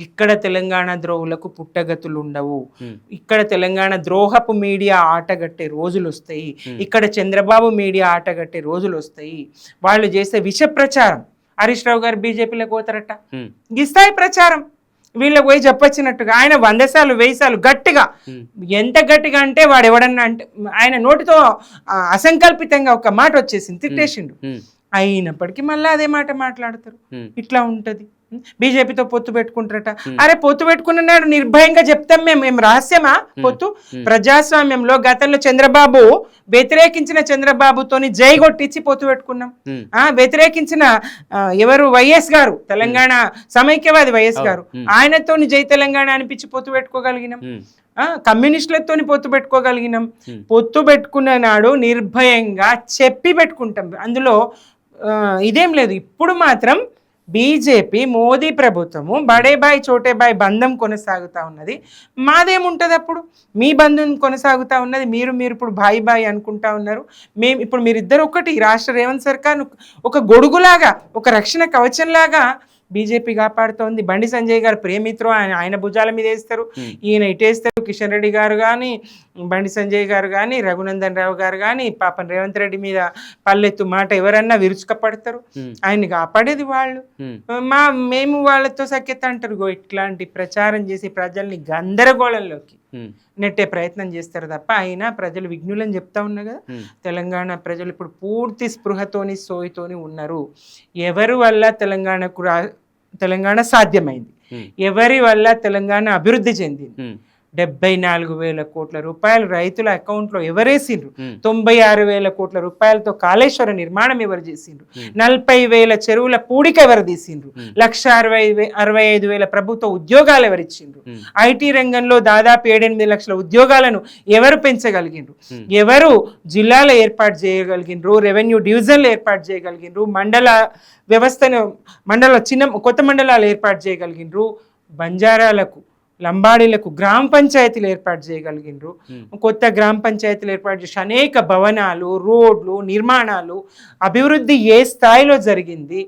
ఇక్కడ తెలంగాణ ద్రోహులకు పుట్టగతులు ఉండవు, ఇక్కడ తెలంగాణ ద్రోహపు మీడియా ఆటగట్టే రోజులు వస్తాయి, ఇక్కడ చంద్రబాబు మీడియా ఆటగట్టే రోజులు వస్తాయి. వాళ్ళు చేసే విష ప్రచారం, హరీష్ రావు గారు బీజేపీలోకి పోతారట, గిస్తాయి ప్రచారం, వీళ్ళకి పోయి చెప్పొచ్చినట్టుగా ఆయన 100 సార్లు 1000 సార్లు గట్టిగా, ఎంత గట్టిగా అంటే వాడు ఎవడన్నా అంటే ఆయన నోటితో అసంకల్పితంగా ఒక మాట వచ్చేసింది, తిట్టేసిండు. అయినప్పటికీ మళ్ళీ అదే మాట మాట్లాడతారు. ఇట్లా ఉంటది. బీజేపీతో పొత్తు పెట్టుకుంటారట. అరే పొత్తు పెట్టుకున్నాడు నిర్భయంగా చెప్తాం మేము రహస్యమా పొత్తు? ప్రజాస్వామ్యంలో గతంలో చంద్రబాబు వ్యతిరేకించిన చంద్రబాబుతోని జై కొట్టించి పొత్తు పెట్టుకున్నాం. వ్యతిరేకించిన ఎవరు వైఎస్ గారు, తెలంగాణ సమైక్యవాది వైఎస్ గారు, ఆయనతోని జై తెలంగాణ అనిపించి పొత్తు పెట్టుకోగలిగినాం. కమ్యూనిస్టులతోని పొత్తు పెట్టుకోగలిగినాం. పొత్తు పెట్టుకున్న నాడు నిర్భయంగా చెప్పి పెట్టుకుంటాం, అందులో ఇదేం లేదు. ఇప్పుడు మాత్రం బీజేపీ మోదీ ప్రభుత్వము బడే బాయ్ చోటే బాయ్ బంధం కొనసాగుతూ ఉన్నది. మాదేముంటుంది అప్పుడు? మీ బంధం కొనసాగుతూ ఉన్నది, మీరు ఇప్పుడు బాయ్ బాయ్ అనుకుంటా ఉన్నారు. ఇప్పుడు మీరిద్దరు ఒకటి. రాష్ట్ర రేవంత్ సర్కార్ ఒక గొడుగులాగా, ఒక రక్షణ కవచంలాగా బీజేపీ కాపాడుతోంది. బండి సంజయ్ గారు ప్రేమిత్రో ఆయన భుజాల మీద వేస్తారు, ఈయన ఇటేస్తారు. కిషన్ రెడ్డి గారు కానీ, బండి సంజయ్ గారు కానీ, రఘునందన్ రావు గారు కానీ, పాపం రేవంత్ రెడ్డి మీద పల్లెత్తు మాట ఎవరన్నా విరుచుకపడతారు. ఆయన్ని కాపాడేది వాళ్ళు. మేము వాళ్ళతో సఖ్యత అంటారు. ఇట్లాంటి ప్రచారం చేసి ప్రజల్ని గందరగోళంలోకి నెట్టే ప్రయత్నం చేస్తారు తప్ప అయినా ప్రజలు విఘ్నులని చెప్తా ఉన్నా కదా. తెలంగాణ ప్రజలు ఇప్పుడు పూర్తి స్పృహతోని సోయితోని ఉన్నారు. ఎవరి వల్ల తెలంగాణ సాధ్యమైంది, ఎవరి వల్ల తెలంగాణ అభివృద్ధి చెందింది. 74,000 కోట్ల రూపాయలు రైతుల అకౌంట్లో ఎవరేసిండ్రు? 96,000 కోట్ల రూపాయలతో కాళేశ్వర నిర్మాణం ఎవరు చేసిండ్రు? 40,000 చెరువుల పూడిక ఎవరు తీసిండ్రు? 1,65,000 ప్రభుత్వ ఉద్యోగాలు ఎవరిచ్చిండ్రు? ఐటీ రంగంలో దాదాపు 7-8 లక్షల ఉద్యోగాలను ఎవరు పెంచగలిగిండ్రు? ఎవరు జిల్లాలు ఏర్పాటు చేయగలిగిండ్రు? రెవెన్యూ డివిజన్లు ఏర్పాటు చేయగలిగిండ్రు? మండల వ్యవస్థను కొత్త మండలాలు ఏర్పాటు చేయగలిగిండ్రు? బంజారాలకు, లంబాడీలకు గ్రామ పంచాయతీలు ఏర్పాటు చేయగలిగిండ్రు? కొత్త గ్రామ పంచాయతీలు ఏర్పాటు చేసి అనేక భవనాలు, రోడ్లు, నిర్మాణాలు, అభివృద్ధి ఏ స్థాయిలో జరిగింది?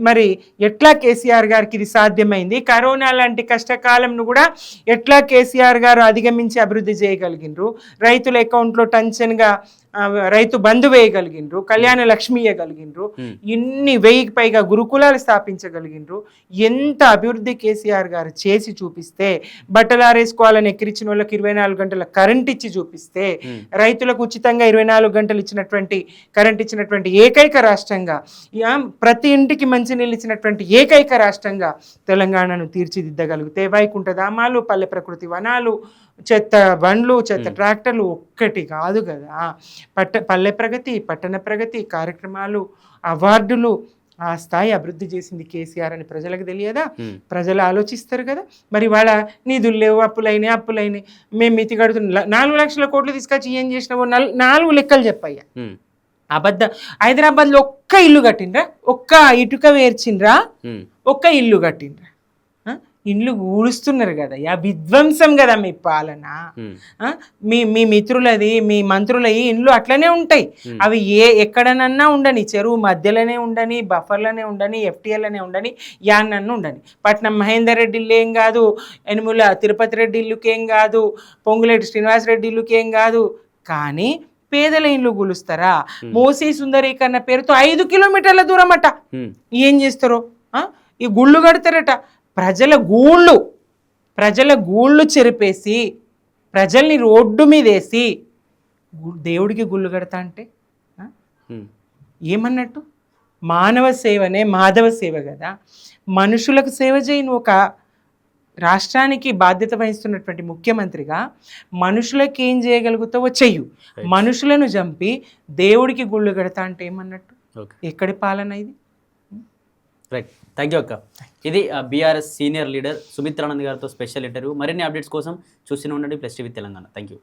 మరి ఎట్లా కేసీఆర్ గారికి ఇది సాధ్యమైంది? కరోనా లాంటి కష్టకాలంను కూడా ఎట్లా కేసీఆర్ గారు అధిగమించి అభివృద్ధి చేయగలిగిండ్రు? రైతుల అకౌంట్లో టెన్షన్గా రైతు బంధు వేయగలిగిండ్రు, కళ్యాణ లక్ష్మి ఇవ్వగలిగిండ్రు, ఇన్ని 1000కి పైగా గురుకులాలు స్థాపించగలిగిండ్రు. ఎంత అభివృద్ధి కేసీఆర్ గారు చేసి చూపిస్తే, బట్టలు ఆరేసుకోవాలని ఎక్కిరిచిన వాళ్ళకి 24 గంటల కరెంట్ ఇచ్చి చూపిస్తే, రైతులకు ఉచితంగా 24 గంటలు కరెంట్ ఇచ్చినటువంటి ఏకైక రాష్ట్రంగా, ప్రతి ఇంటికి మంచినీళ్ళు ఇచ్చినటువంటి ఏకైక రాష్ట్రంగా తెలంగాణను తీర్చిదిద్దగలిగితే, వైకుంఠధామాలు, పల్లె ప్రకృతి వనాలు, చెత్త బండ్లు, చెత్త ట్రాక్టర్లు ఒక్కటి కాదు కదా. పల్లె ప్రగతి, పట్టణ ప్రగతి కార్యక్రమాలు, అవార్డులు, ఆ స్థాయి అభివృద్ధి చేసింది కేసీఆర్ అని ప్రజలకు తెలియదా? ప్రజలు ఆలోచిస్తారు కదా. మరి వాళ్ళ నిధులు లేవు, అప్పులైనాయి, మేము మితి కడుతున్నాం. 4 లక్షల కోట్లు తీసుకొచ్చి ఏం చేసినావో 4 లెక్కలు చెప్పయ్యా. హైదరాబాద్లో ఒక్క ఇల్లు కట్టిండ్రా? ఒక్క ఇటుక వేర్చిండ్రా? ఒక్క ఇల్లు కట్టిండ్రా? ఇండ్లు ఊడుస్తున్నారు కదా. విధ్వంసం కదా మీ పాలన. మీ మిత్రులది, మీ మంత్రులవి ఇండ్లు అట్లనే ఉంటాయి. అవి ఎక్కడనన్నా ఉండని, చెరువు మధ్యలోనే ఉండని, బఫర్లోనే ఉండని, ఎఫ్టీఎల్లోనే ఉండని, యాన్నన్నా ఉండని. పట్నం మహేందర్ రెడ్డి ఇల్లు ఏం కాదు, యనుమల తిరుపతి రెడ్డి ఇల్లుకి ఏం కాదు, పొంగులేటి శ్రీనివాసరెడ్డి ఇల్లుకి ఏం కాదు. కానీ పేదల ఇండ్లు కూలుస్తారా? మోసీ సుందరీకరణ పేరుతో 5 కిలోమీటర్ల దూరం అట. ఏం చేస్తారో ఈ గుళ్ళు కడతారట. ప్రజల గూళ్ళు చెరిపేసి, ప్రజల్ని రోడ్డు మీద వేసి దేవుడికి గుళ్ళు కడతా అంటే ఏమన్నట్టు? మానవ సేవనే మాధవ సేవ కదా. మనుషులకు సేవ చేయను ఒక రాష్ట్రానికి బాధ్యత వహిస్తున్నటువంటి ముఖ్యమంత్రిగా మనుషులకి ఏం చేయగలుగుతావో చెయ్యు. మనుషులను చంపి దేవుడికి గుళ్ళు కడతా అంటే ఏమన్నట్టు? ఎక్కడి పాలన ఇది? రైట్, థ్యాంక్ యూ అక్క. ఇది బీఆర్ఎస్ సీనియర్ లీడర్ సుమిత్రానంద్ గారితో స్పెషల్ ఇంటర్వ్యూ. మరిన్ని అప్డేట్స్ కోసం చూస్తూనే ఉండండి plus TV Telangana. Thank you.